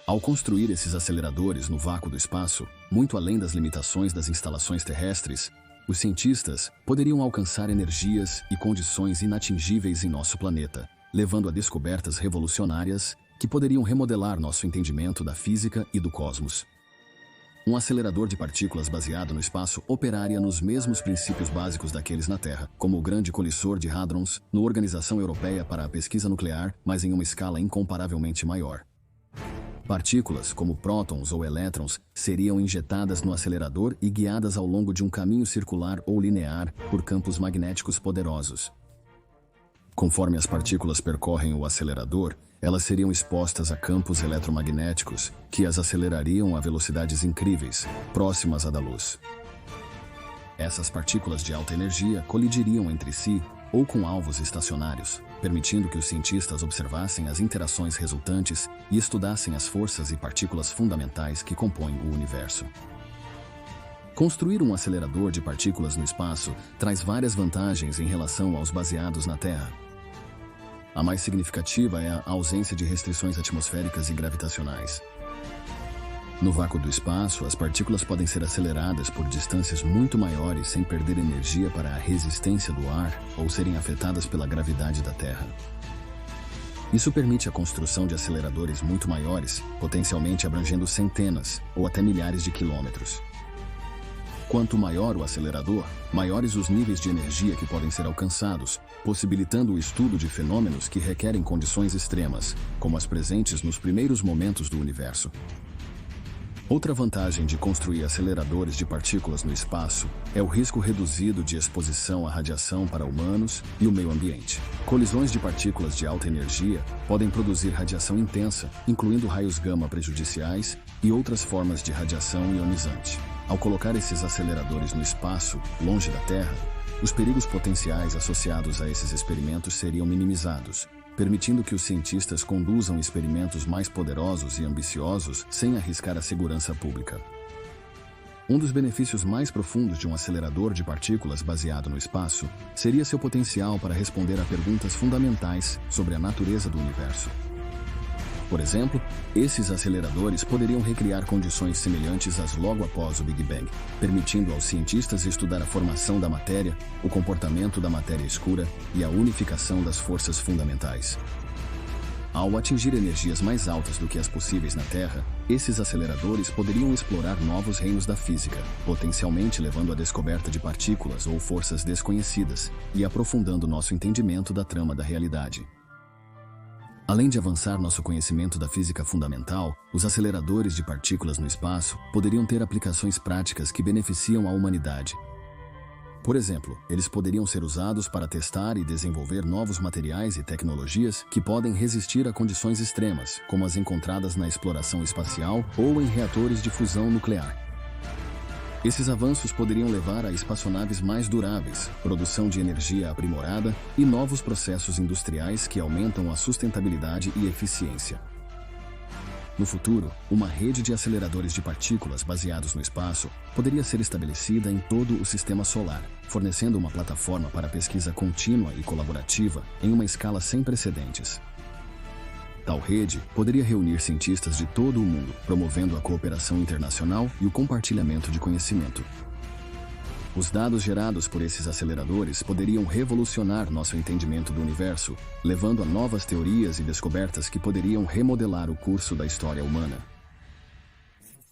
Ao construir esses aceleradores no vácuo do espaço, muito além das limitações das instalações terrestres, os cientistas poderiam alcançar energias e condições inatingíveis em nosso planeta, levando a descobertas revolucionárias que poderiam remodelar nosso entendimento da física e do cosmos. Um acelerador de partículas baseado no espaço operaria nos mesmos princípios básicos daqueles na Terra, como o Grande Colissor de Hadrons, na Organização Europeia para a Pesquisa Nuclear, mas em uma escala incomparavelmente maior. Partículas, como prótons ou elétrons, seriam injetadas no acelerador e guiadas ao longo de um caminho circular ou linear por campos magnéticos poderosos. Conforme as partículas percorrem o acelerador, elas seriam expostas a campos eletromagnéticos que as acelerariam a velocidades incríveis, próximas à da luz. Essas partículas de alta energia colidiriam entre si ou com alvos estacionários, permitindo que os cientistas observassem as interações resultantes e estudassem as forças e partículas fundamentais que compõem o universo. Construir um acelerador de partículas no espaço traz várias vantagens em relação aos baseados na Terra. A mais significativa é a ausência de restrições atmosféricas e gravitacionais. No vácuo do espaço, as partículas podem ser aceleradas por distâncias muito maiores sem perder energia para a resistência do ar ou serem afetadas pela gravidade da Terra. Isso permite a construção de aceleradores muito maiores, potencialmente abrangendo centenas ou até milhares de quilômetros. Quanto maior o acelerador, maiores os níveis de energia que podem ser alcançados, possibilitando o estudo de fenômenos que requerem condições extremas, como as presentes nos primeiros momentos do universo. Outra vantagem de construir aceleradores de partículas no espaço é o risco reduzido de exposição à radiação para humanos e o meio ambiente. Colisões de partículas de alta energia podem produzir radiação intensa, incluindo raios gama prejudiciais e outras formas de radiação ionizante. Ao colocar esses aceleradores no espaço, longe da Terra, os perigos potenciais associados a esses experimentos seriam minimizados, permitindo que os cientistas conduzam experimentos mais poderosos e ambiciosos sem arriscar a segurança pública. Um dos benefícios mais profundos de um acelerador de partículas baseado no espaço seria seu potencial para responder a perguntas fundamentais sobre a natureza do universo. Por exemplo, esses aceleradores poderiam recriar condições semelhantes às logo após o Big Bang, permitindo aos cientistas estudar a formação da matéria, o comportamento da matéria escura e a unificação das forças fundamentais. Ao atingir energias mais altas do que as possíveis na Terra, esses aceleradores poderiam explorar novos reinos da física, potencialmente levando à descoberta de partículas ou forças desconhecidas e aprofundando nosso entendimento da trama da realidade. Além de avançar nosso conhecimento da física fundamental, os aceleradores de partículas no espaço poderiam ter aplicações práticas que beneficiam a humanidade. Por exemplo, eles poderiam ser usados para testar e desenvolver novos materiais e tecnologias que podem resistir a condições extremas, como as encontradas na exploração espacial ou em reatores de fusão nuclear. Esses avanços poderiam levar a espaçonaves mais duráveis, produção de energia aprimorada e novos processos industriais que aumentam a sustentabilidade e eficiência. No futuro, uma rede de aceleradores de partículas baseados no espaço poderia ser estabelecida em todo o sistema solar, fornecendo uma plataforma para pesquisa contínua e colaborativa em uma escala sem precedentes. Tal rede poderia reunir cientistas de todo o mundo, promovendo a cooperação internacional e o compartilhamento de conhecimento. Os dados gerados por esses aceleradores poderiam revolucionar nosso entendimento do universo, levando a novas teorias e descobertas que poderiam remodelar o curso da história humana.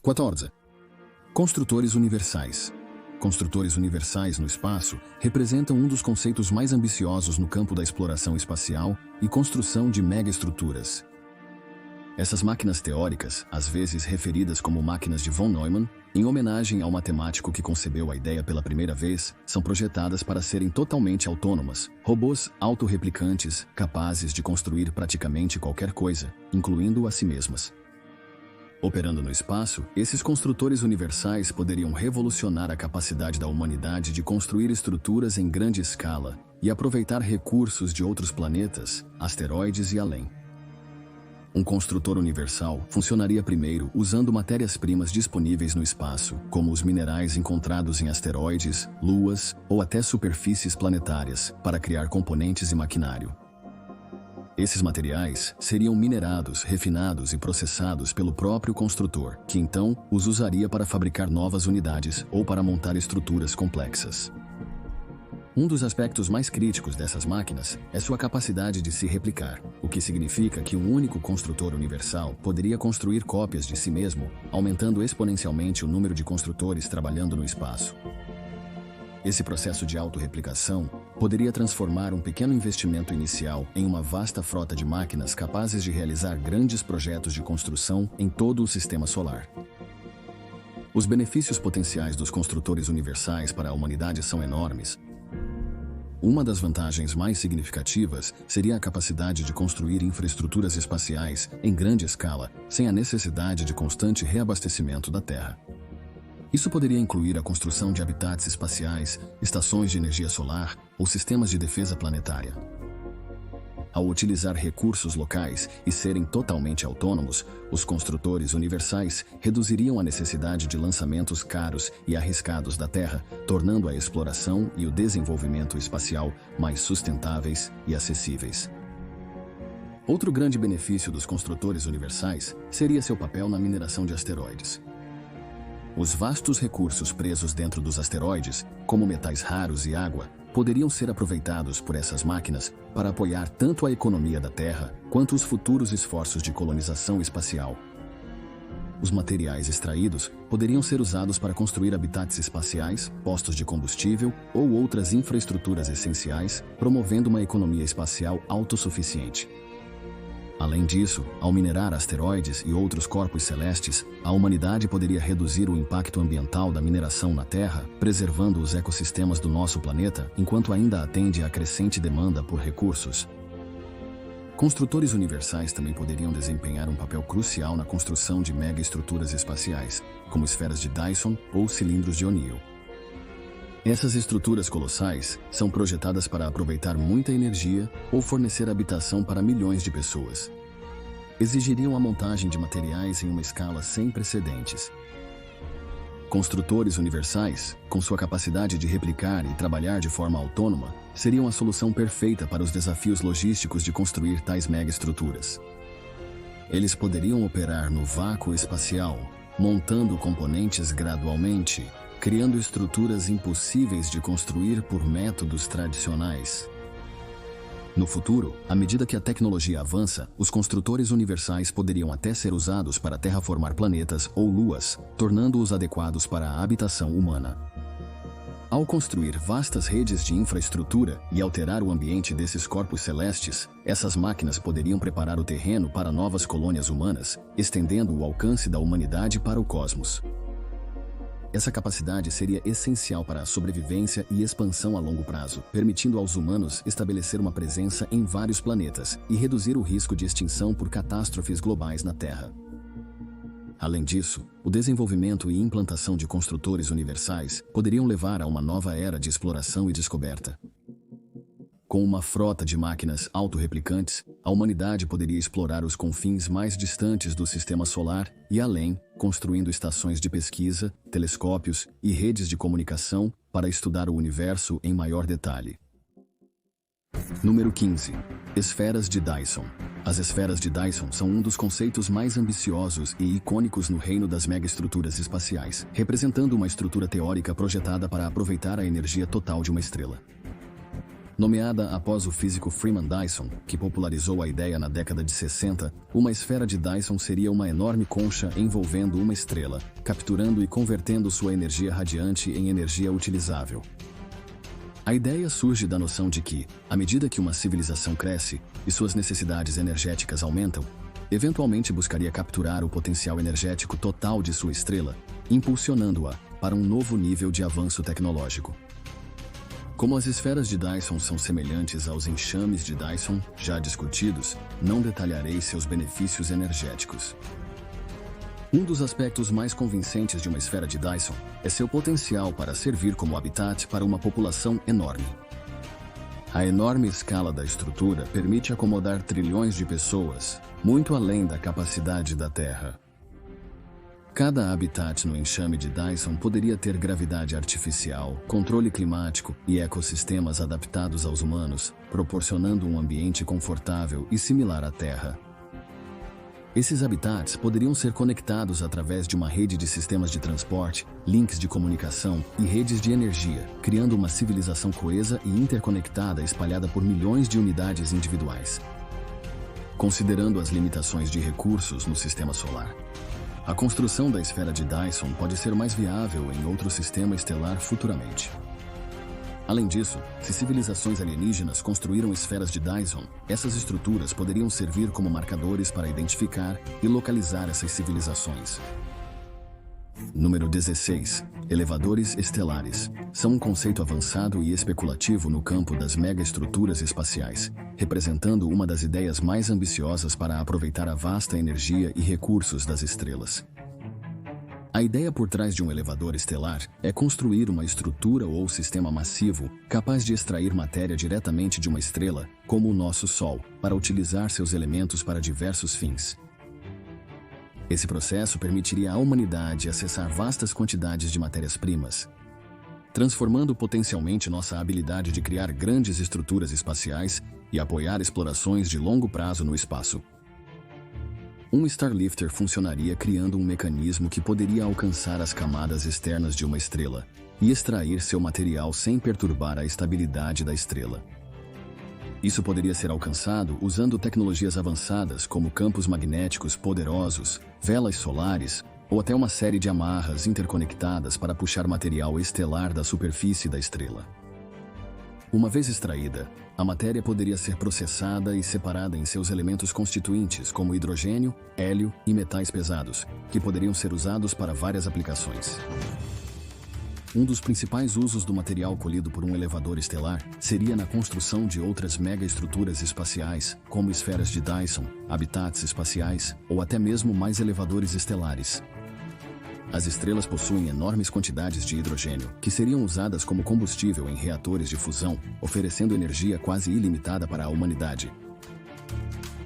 14. Construtores universais. Construtores universais no espaço representam um dos conceitos mais ambiciosos no campo da exploração espacial e construção de megaestruturas. Essas máquinas teóricas, às vezes referidas como máquinas de von Neumann, em homenagem ao matemático que concebeu a ideia pela primeira vez, são projetadas para serem totalmente autônomas, robôs autorreplicantes capazes de construir praticamente qualquer coisa, incluindo a si mesmas. Operando no espaço, esses construtores universais poderiam revolucionar a capacidade da humanidade de construir estruturas em grande escala e aproveitar recursos de outros planetas, asteroides e além. Um construtor universal funcionaria primeiro usando matérias-primas disponíveis no espaço, como os minerais encontrados em asteroides, luas ou até superfícies planetárias, para criar componentes e maquinário. Esses materiais seriam minerados, refinados e processados pelo próprio construtor, que então os usaria para fabricar novas unidades ou para montar estruturas complexas. Um dos aspectos mais críticos dessas máquinas é sua capacidade de se replicar, o que significa que um único construtor universal poderia construir cópias de si mesmo, aumentando exponencialmente o número de construtores trabalhando no espaço. Esse processo de autorreplicação poderia transformar um pequeno investimento inicial em uma vasta frota de máquinas capazes de realizar grandes projetos de construção em todo o sistema solar. Os benefícios potenciais dos construtores universais para a humanidade são enormes. Uma das vantagens mais significativas seria a capacidade de construir infraestruturas espaciais em grande escala, sem a necessidade de constante reabastecimento da Terra. Isso poderia incluir a construção de habitats espaciais, estações de energia solar ou sistemas de defesa planetária. Ao utilizar recursos locais e serem totalmente autônomos, os construtores universais reduziriam a necessidade de lançamentos caros e arriscados da Terra, tornando a exploração e o desenvolvimento espacial mais sustentáveis e acessíveis. Outro grande benefício dos construtores universais seria seu papel na mineração de asteroides. Os vastos recursos presos dentro dos asteroides, como metais raros e água, poderiam ser aproveitados por essas máquinas para apoiar tanto a economia da Terra quanto os futuros esforços de colonização espacial. Os materiais extraídos poderiam ser usados para construir habitats espaciais, postos de combustível ou outras infraestruturas essenciais, promovendo uma economia espacial autossuficiente. Além disso, ao minerar asteroides e outros corpos celestes, a humanidade poderia reduzir o impacto ambiental da mineração na Terra, preservando os ecossistemas do nosso planeta enquanto ainda atende à crescente demanda por recursos. Construtores universais também poderiam desempenhar um papel crucial na construção de megaestruturas espaciais, como esferas de Dyson ou cilindros de O'Neill. Essas estruturas colossais são projetadas para aproveitar muita energia ou fornecer habitação para milhões de pessoas. Exigiriam a montagem de materiais em uma escala sem precedentes. Construtores universais, com sua capacidade de replicar e trabalhar de forma autônoma, seriam a solução perfeita para os desafios logísticos de construir tais megaestruturas. Eles poderiam operar no vácuo espacial, montando componentes gradualmente, criando estruturas impossíveis de construir por métodos tradicionais. No futuro, à medida que a tecnologia avança, os construtores universais poderiam até ser usados para terraformar planetas ou luas, tornando-os adequados para a habitação humana. Ao construir vastas redes de infraestrutura e alterar o ambiente desses corpos celestes, essas máquinas poderiam preparar o terreno para novas colônias humanas, estendendo o alcance da humanidade para o cosmos. Essa capacidade seria essencial para a sobrevivência e expansão a longo prazo, permitindo aos humanos estabelecer uma presença em vários planetas e reduzir o risco de extinção por catástrofes globais na Terra. Além disso, o desenvolvimento e implantação de construtores universais poderiam levar a uma nova era de exploração e descoberta. Com uma frota de máquinas autorreplicantes, a humanidade poderia explorar os confins mais distantes do sistema solar e além, construindo estações de pesquisa, telescópios e redes de comunicação para estudar o universo em maior detalhe. Número 15. Esferas de Dyson. As esferas de Dyson são um dos conceitos mais ambiciosos e icônicos no reino das megaestruturas espaciais, representando uma estrutura teórica projetada para aproveitar a energia total de uma estrela. Nomeada após o físico Freeman Dyson, que popularizou a ideia na década de 60, uma esfera de Dyson seria uma enorme concha envolvendo uma estrela, capturando e convertendo sua energia radiante em energia utilizável. A ideia surge da noção de que, à medida que uma civilização cresce e suas necessidades energéticas aumentam, eventualmente buscaria capturar o potencial energético total de sua estrela, impulsionando-a para um novo nível de avanço tecnológico. Como as esferas de Dyson são semelhantes aos enxames de Dyson, já discutidos, não detalharei seus benefícios energéticos. Um dos aspectos mais convincentes de uma esfera de Dyson é seu potencial para servir como habitat para uma população enorme. A enorme escala da estrutura permite acomodar trilhões de pessoas, muito além da capacidade da Terra. Cada habitat no enxame de Dyson poderia ter gravidade artificial, controle climático e ecossistemas adaptados aos humanos, proporcionando um ambiente confortável e similar à Terra. Esses habitats poderiam ser conectados através de uma rede de sistemas de transporte, links de comunicação e redes de energia, criando uma civilização coesa e interconectada espalhada por milhões de unidades individuais. Considerando as limitações de recursos no sistema solar, a construção da esfera de Dyson pode ser mais viável em outro sistema estelar futuramente. Além disso, se civilizações alienígenas construíram esferas de Dyson, essas estruturas poderiam servir como marcadores para identificar e localizar essas civilizações. Número 16. Elevadores estelares. São um conceito avançado e especulativo no campo das megaestruturas espaciais, representando uma das ideias mais ambiciosas para aproveitar a vasta energia e recursos das estrelas. A ideia por trás de um elevador estelar é construir uma estrutura ou sistema massivo capaz de extrair matéria diretamente de uma estrela, como o nosso Sol, para utilizar seus elementos para diversos fins. Esse processo permitiria à humanidade acessar vastas quantidades de matérias-primas, transformando potencialmente nossa habilidade de criar grandes estruturas espaciais e apoiar explorações de longo prazo no espaço. Um Starlifter funcionaria criando um mecanismo que poderia alcançar as camadas externas de uma estrela e extrair seu material sem perturbar a estabilidade da estrela. Isso poderia ser alcançado usando tecnologias avançadas como campos magnéticos poderosos, velas solares ou até uma série de amarras interconectadas para puxar material estelar da superfície da estrela. Uma vez extraída, a matéria poderia ser processada e separada em seus elementos constituintes, como hidrogênio, hélio e metais pesados, que poderiam ser usados para várias aplicações. Um dos principais usos do material colhido por um elevador estelar seria na construção de outras megaestruturas espaciais, como esferas de Dyson, habitats espaciais ou até mesmo mais elevadores estelares. As estrelas possuem enormes quantidades de hidrogênio, que seriam usadas como combustível em reatores de fusão, oferecendo energia quase ilimitada para a humanidade.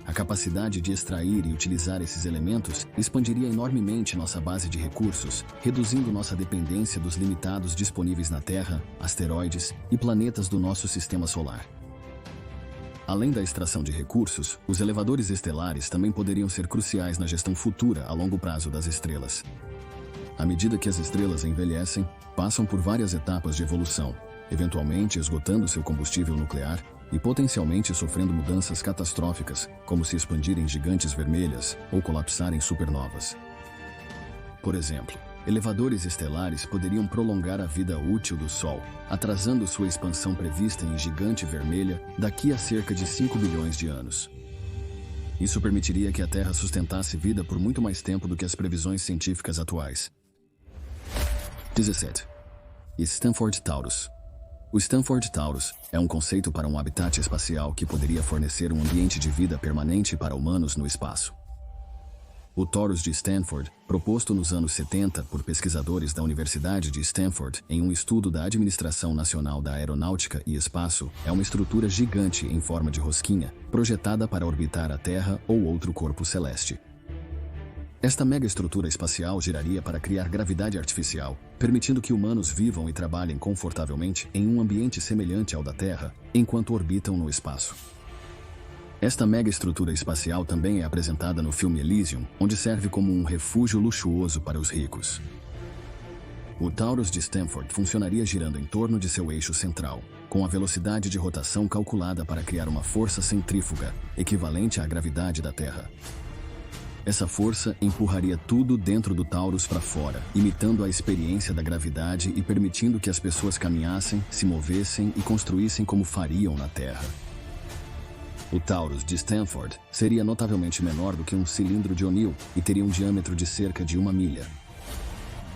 A capacidade de extrair e utilizar esses elementos expandiria enormemente nossa base de recursos, reduzindo nossa dependência dos limitados disponíveis na Terra, asteroides e planetas do nosso sistema solar. Além da extração de recursos, os elevadores estelares também poderiam ser cruciais na gestão futura a longo prazo das estrelas. À medida que as estrelas envelhecem, passam por várias etapas de evolução, eventualmente esgotando seu combustível nuclear e potencialmente sofrendo mudanças catastróficas, como se expandirem gigantes vermelhas ou colapsarem supernovas. Por exemplo, elevadores estelares poderiam prolongar a vida útil do Sol, atrasando sua expansão prevista em gigante vermelha daqui a cerca de 5 bilhões de anos. Isso permitiria que a Terra sustentasse vida por muito mais tempo do que as previsões científicas atuais. 17. Stanford Taurus. O Stanford Taurus é um conceito para um habitat espacial que poderia fornecer um ambiente de vida permanente para humanos no espaço. O Taurus de Stanford, proposto nos anos 70 por pesquisadores da Universidade de Stanford em um estudo da Administração Nacional da Aeronáutica e Espaço, é uma estrutura gigante em forma de rosquinha, projetada para orbitar a Terra ou outro corpo celeste. Esta megaestrutura espacial giraria para criar gravidade artificial, permitindo que humanos vivam e trabalhem confortavelmente em um ambiente semelhante ao da Terra, enquanto orbitam no espaço. Esta megaestrutura espacial também é apresentada no filme Elysium, onde serve como um refúgio luxuoso para os ricos. O Taurus de Stanford funcionaria girando em torno de seu eixo central, com a velocidade de rotação calculada para criar uma força centrífuga, equivalente à gravidade da Terra. Essa força empurraria tudo dentro do Taurus para fora, imitando a experiência da gravidade e permitindo que as pessoas caminhassem, se movessem e construíssem como fariam na Terra. O Taurus de Stanford seria notavelmente menor do que um cilindro de O'Neill e teria um diâmetro de cerca de 1 milha.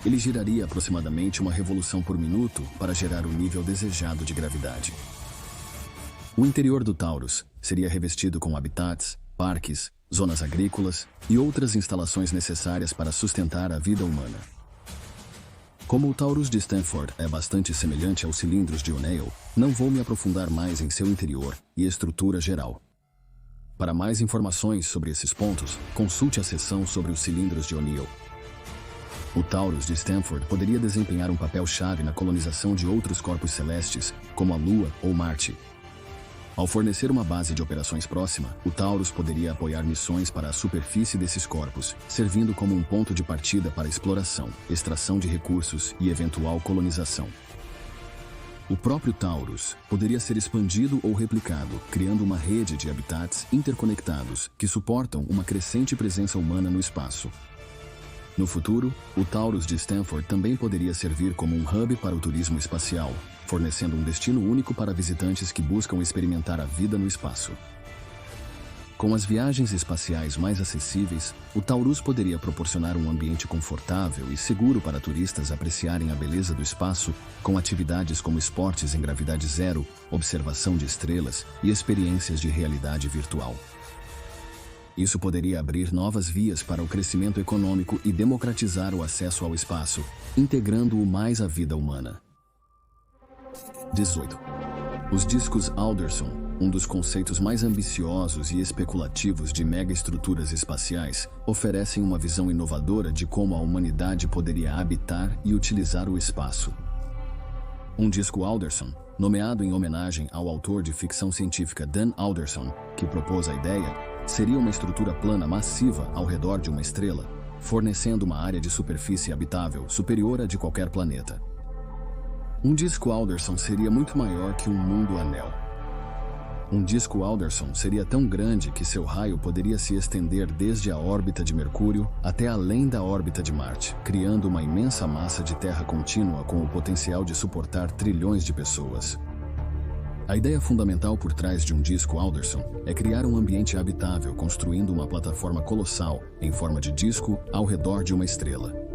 Ele giraria aproximadamente uma revolução por minuto para gerar o nível desejado de gravidade. O interior do Taurus seria revestido com habitats, parques, zonas agrícolas e outras instalações necessárias para sustentar a vida humana. Como o Taurus de Stanford é bastante semelhante aos cilindros de O'Neill, não vou me aprofundar mais em seu interior e estrutura geral. Para mais informações sobre esses pontos, consulte a seção sobre os cilindros de O'Neill. O Taurus de Stanford poderia desempenhar um papel-chave na colonização de outros corpos celestes, como a Lua ou Marte. Ao fornecer uma base de operações próxima, o Taurus poderia apoiar missões para a superfície desses corpos, servindo como um ponto de partida para exploração, extração de recursos e eventual colonização. O próprio Taurus poderia ser expandido ou replicado, criando uma rede de habitats interconectados que suportam uma crescente presença humana no espaço. No futuro, o Taurus de Stanford também poderia servir como um hub para o turismo espacial, fornecendo um destino único para visitantes que buscam experimentar a vida no espaço. Com as viagens espaciais mais acessíveis, o Taurus poderia proporcionar um ambiente confortável e seguro para turistas apreciarem a beleza do espaço, com atividades como esportes em gravidade zero, observação de estrelas e experiências de realidade virtual. Isso poderia abrir novas vias para o crescimento econômico e democratizar o acesso ao espaço, integrando-o mais à vida humana. 18. Os discos Alderson, um dos conceitos mais ambiciosos e especulativos de megaestruturas espaciais, oferecem uma visão inovadora de como a humanidade poderia habitar e utilizar o espaço. Um disco Alderson, nomeado em homenagem ao autor de ficção científica Dan Alderson, que propôs a ideia, seria uma estrutura plana massiva ao redor de uma estrela, fornecendo uma área de superfície habitável superior à de qualquer planeta. Um disco Alderson seria muito maior que um mundo anel. Um disco Alderson seria tão grande que seu raio poderia se estender desde a órbita de Mercúrio até além da órbita de Marte, criando uma imensa massa de terra contínua com o potencial de suportar trilhões de pessoas. A ideia fundamental por trás de um disco Alderson é criar um ambiente habitável construindo uma plataforma colossal em forma de disco ao redor de uma estrela.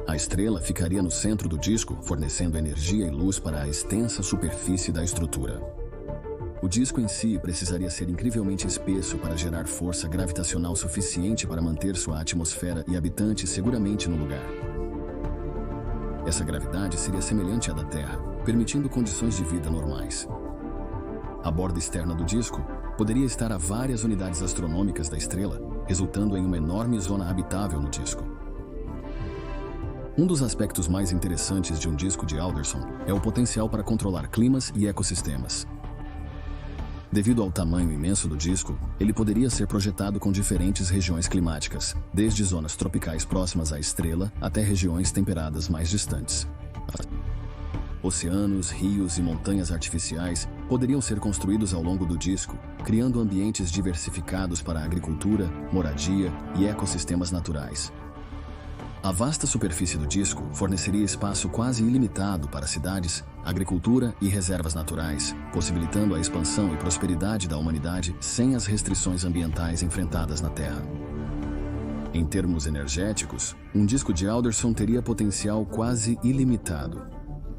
A estrela ficaria no centro do disco, fornecendo energia e luz para a extensa superfície da estrutura. O disco em si precisaria ser incrivelmente espesso para gerar força gravitacional suficiente para manter sua atmosfera e habitantes seguramente no lugar. Essa gravidade seria semelhante à da Terra, permitindo condições de vida normais. A borda externa do disco poderia estar a várias unidades astronômicas da estrela, resultando em uma enorme zona habitável no disco. Um dos aspectos mais interessantes de um disco de Alderson é o potencial para controlar climas e ecossistemas. Devido ao tamanho imenso do disco, ele poderia ser projetado com diferentes regiões climáticas, desde zonas tropicais próximas à estrela até regiões temperadas mais distantes. Oceanos, rios e montanhas artificiais poderiam ser construídos ao longo do disco, criando ambientes diversificados para a agricultura, moradia e ecossistemas naturais. A vasta superfície do disco forneceria espaço quase ilimitado para cidades, agricultura e reservas naturais, possibilitando a expansão e prosperidade da humanidade sem as restrições ambientais enfrentadas na Terra. Em termos energéticos, um disco de Alderson teria potencial quase ilimitado.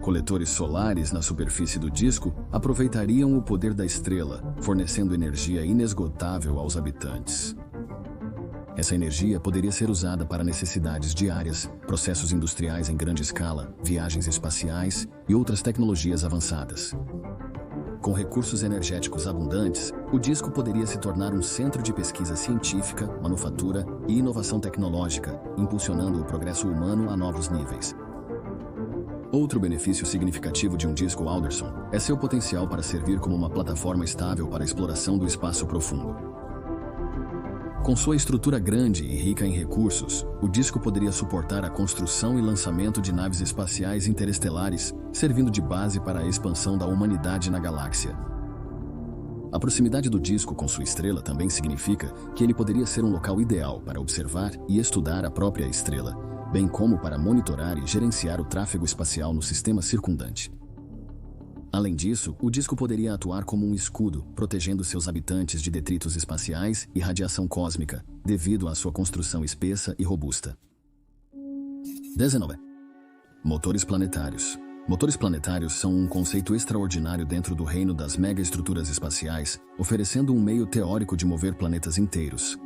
Coletores solares na superfície do disco aproveitariam o poder da estrela, fornecendo energia inesgotável aos habitantes. Essa energia poderia ser usada para necessidades diárias, processos industriais em grande escala, viagens espaciais e outras tecnologias avançadas. Com recursos energéticos abundantes, o disco poderia se tornar um centro de pesquisa científica, manufatura e inovação tecnológica, impulsionando o progresso humano a novos níveis. Outro benefício significativo de um disco Alderson é seu potencial para servir como uma plataforma estável para a exploração do espaço profundo. Com sua estrutura grande e rica em recursos, o disco poderia suportar a construção e lançamento de naves espaciais interestelares, servindo de base para a expansão da humanidade na galáxia. A proximidade do disco com sua estrela também significa que ele poderia ser um local ideal para observar e estudar a própria estrela, bem como para monitorar e gerenciar o tráfego espacial no sistema circundante. Além disso, o disco poderia atuar como um escudo, protegendo seus habitantes de detritos espaciais e radiação cósmica, devido à sua construção espessa e robusta. 19. Motores planetários. Motores planetários são um conceito extraordinário dentro do reino das megaestruturas espaciais, oferecendo um meio teórico de mover planetas inteiros.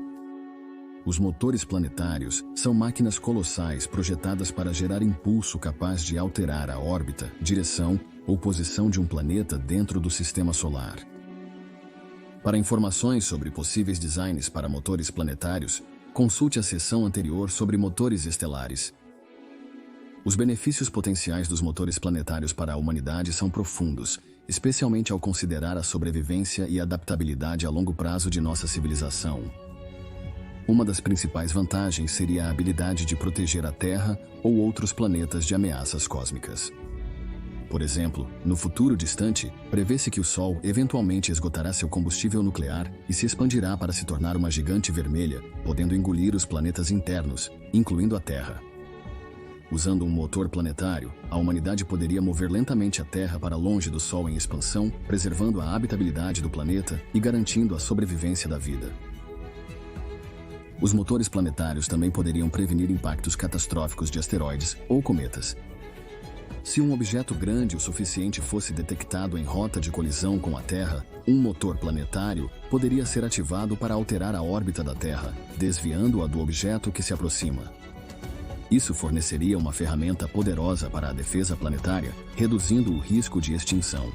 Os motores planetários são máquinas colossais projetadas para gerar impulso capaz de alterar a órbita, direção ou posição de um planeta dentro do sistema solar. Para informações sobre possíveis designs para motores planetários, consulte a seção anterior sobre motores estelares. Os benefícios potenciais dos motores planetários para a humanidade são profundos, especialmente ao considerar a sobrevivência e adaptabilidade a longo prazo de nossa civilização. Uma das principais vantagens seria a habilidade de proteger a Terra ou outros planetas de ameaças cósmicas. Por exemplo, no futuro distante, prevê-se que o Sol eventualmente esgotará seu combustível nuclear e se expandirá para se tornar uma gigante vermelha, podendo engolir os planetas internos, incluindo a Terra. Usando um motor planetário, a humanidade poderia mover lentamente a Terra para longe do Sol em expansão, preservando a habitabilidade do planeta e garantindo a sobrevivência da vida. Os motores planetários também poderiam prevenir impactos catastróficos de asteroides ou cometas. Se um objeto grande o suficiente fosse detectado em rota de colisão com a Terra, um motor planetário poderia ser ativado para alterar a órbita da Terra, desviando-a do objeto que se aproxima. Isso forneceria uma ferramenta poderosa para a defesa planetária, reduzindo o risco de extinção.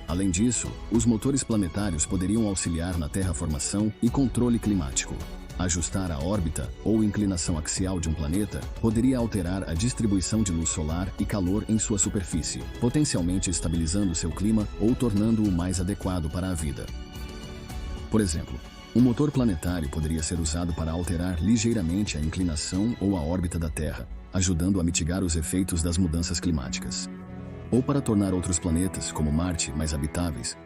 Além disso, os motores planetários poderiam auxiliar na terraformação e controle climático. Ajustar a órbita ou inclinação axial de um planeta poderia alterar a distribuição de luz solar e calor em sua superfície, potencialmente estabilizando seu clima ou tornando-o mais adequado para a vida. Por exemplo, um motor planetário poderia ser usado para alterar ligeiramente a inclinação ou a órbita da Terra, ajudando a mitigar os efeitos das mudanças climáticas. Ou para tornar outros planetas, como Marte, mais habitáveis.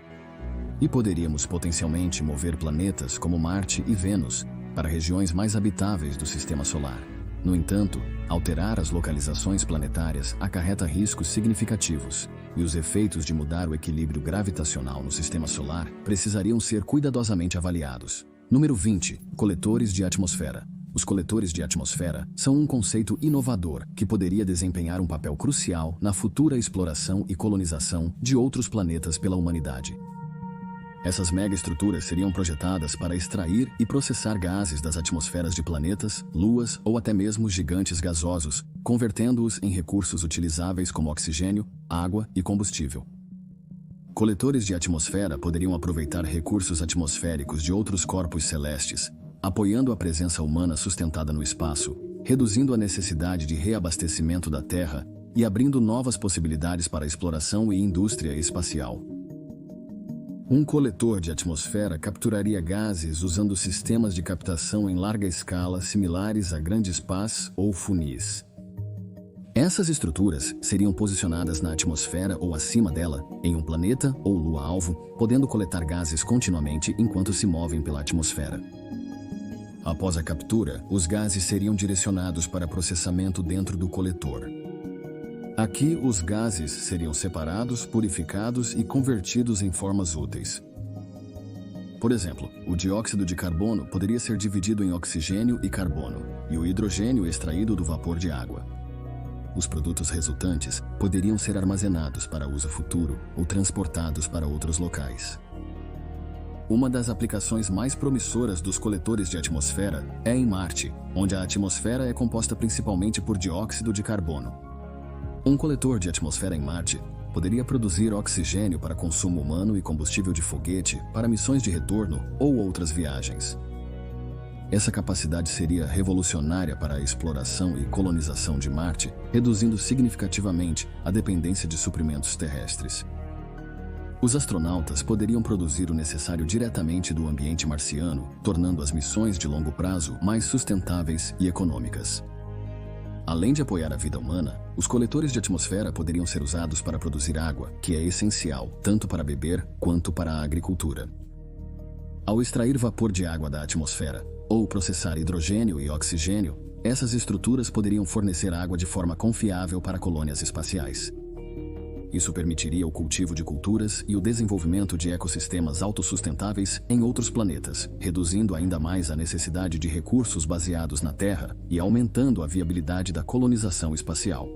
E poderíamos potencialmente mover planetas como Marte e Vênus para regiões mais habitáveis do sistema solar. No entanto, alterar as localizações planetárias acarreta riscos significativos, e os efeitos de mudar o equilíbrio gravitacional no sistema solar precisariam ser cuidadosamente avaliados. Número 20. Coletores de atmosfera. Os coletores de atmosfera são um conceito inovador que poderia desempenhar um papel crucial na futura exploração e colonização de outros planetas pela humanidade. Essas megaestruturas seriam projetadas para extrair e processar gases das atmosferas de planetas, luas ou até mesmo gigantes gasosos, convertendo-os em recursos utilizáveis como oxigênio, água e combustível. Coletores de atmosfera poderiam aproveitar recursos atmosféricos de outros corpos celestes, apoiando a presença humana sustentada no espaço, reduzindo a necessidade de reabastecimento da Terra e abrindo novas possibilidades para a exploração e indústria espacial. Um coletor de atmosfera capturaria gases usando sistemas de captação em larga escala similares a grandes pás ou funis. Essas estruturas seriam posicionadas na atmosfera ou acima dela, em um planeta ou lua-alvo, podendo coletar gases continuamente enquanto se movem pela atmosfera. Após a captura, os gases seriam direcionados para processamento dentro do coletor. Aqui, os gases seriam separados, purificados e convertidos em formas úteis. Por exemplo, o dióxido de carbono poderia ser dividido em oxigênio e carbono, e o hidrogênio extraído do vapor de água. Os produtos resultantes poderiam ser armazenados para uso futuro ou transportados para outros locais. Uma das aplicações mais promissoras dos coletores de atmosfera é em Marte, onde a atmosfera é composta principalmente por dióxido de carbono. Um coletor de atmosfera em Marte poderia produzir oxigênio para consumo humano e combustível de foguete para missões de retorno ou outras viagens. Essa capacidade seria revolucionária para a exploração e colonização de Marte, reduzindo significativamente a dependência de suprimentos terrestres. Os astronautas poderiam produzir o necessário diretamente do ambiente marciano, tornando as missões de longo prazo mais sustentáveis e econômicas. Além de apoiar a vida humana, os coletores de atmosfera poderiam ser usados para produzir água, que é essencial tanto para beber quanto para a agricultura. Ao extrair vapor de água da atmosfera, ou processar hidrogênio e oxigênio, essas estruturas poderiam fornecer água de forma confiável para colônias espaciais. Isso permitiria o cultivo de culturas e o desenvolvimento de ecossistemas autossustentáveis em outros planetas, reduzindo ainda mais a necessidade de recursos baseados na Terra e aumentando a viabilidade da colonização espacial.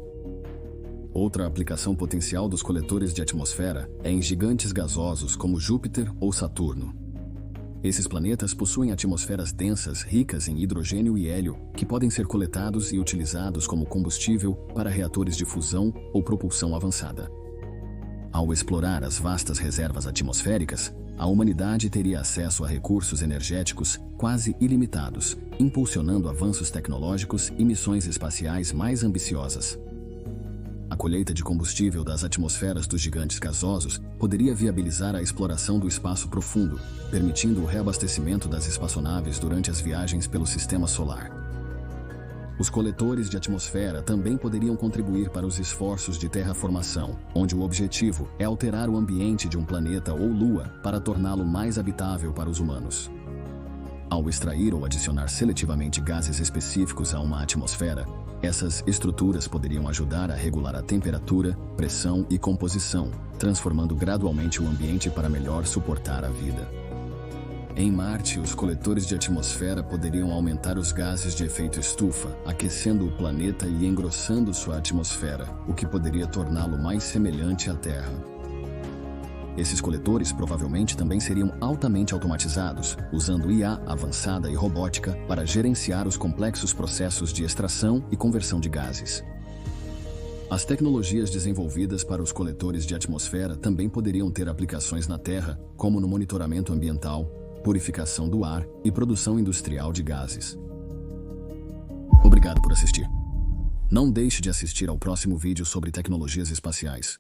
Outra aplicação potencial dos coletores de atmosfera é em gigantes gasosos como Júpiter ou Saturno. Esses planetas possuem atmosferas densas ricas em hidrogênio e hélio, que podem ser coletados e utilizados como combustível para reatores de fusão ou propulsão avançada. Ao explorar as vastas reservas atmosféricas, a humanidade teria acesso a recursos energéticos quase ilimitados, impulsionando avanços tecnológicos e missões espaciais mais ambiciosas. A colheita de combustível das atmosferas dos gigantes gasosos poderia viabilizar a exploração do espaço profundo, permitindo o reabastecimento das espaçonaves durante as viagens pelo sistema solar. Os coletores de atmosfera também poderiam contribuir para os esforços de terraformação, onde o objetivo é alterar o ambiente de um planeta ou lua para torná-lo mais habitável para os humanos. Ao extrair ou adicionar seletivamente gases específicos a uma atmosfera, essas estruturas poderiam ajudar a regular a temperatura, pressão e composição, transformando gradualmente o ambiente para melhor suportar a vida. Em Marte, os coletores de atmosfera poderiam aumentar os gases de efeito estufa, aquecendo o planeta e engrossando sua atmosfera, o que poderia torná-lo mais semelhante à Terra. Esses coletores provavelmente também seriam altamente automatizados, usando IA avançada e robótica para gerenciar os complexos processos de extração e conversão de gases. As tecnologias desenvolvidas para os coletores de atmosfera também poderiam ter aplicações na Terra, como no monitoramento ambiental, purificação do ar e produção industrial de gases. Obrigado por assistir. Não deixe de assistir ao próximo vídeo sobre tecnologias espaciais.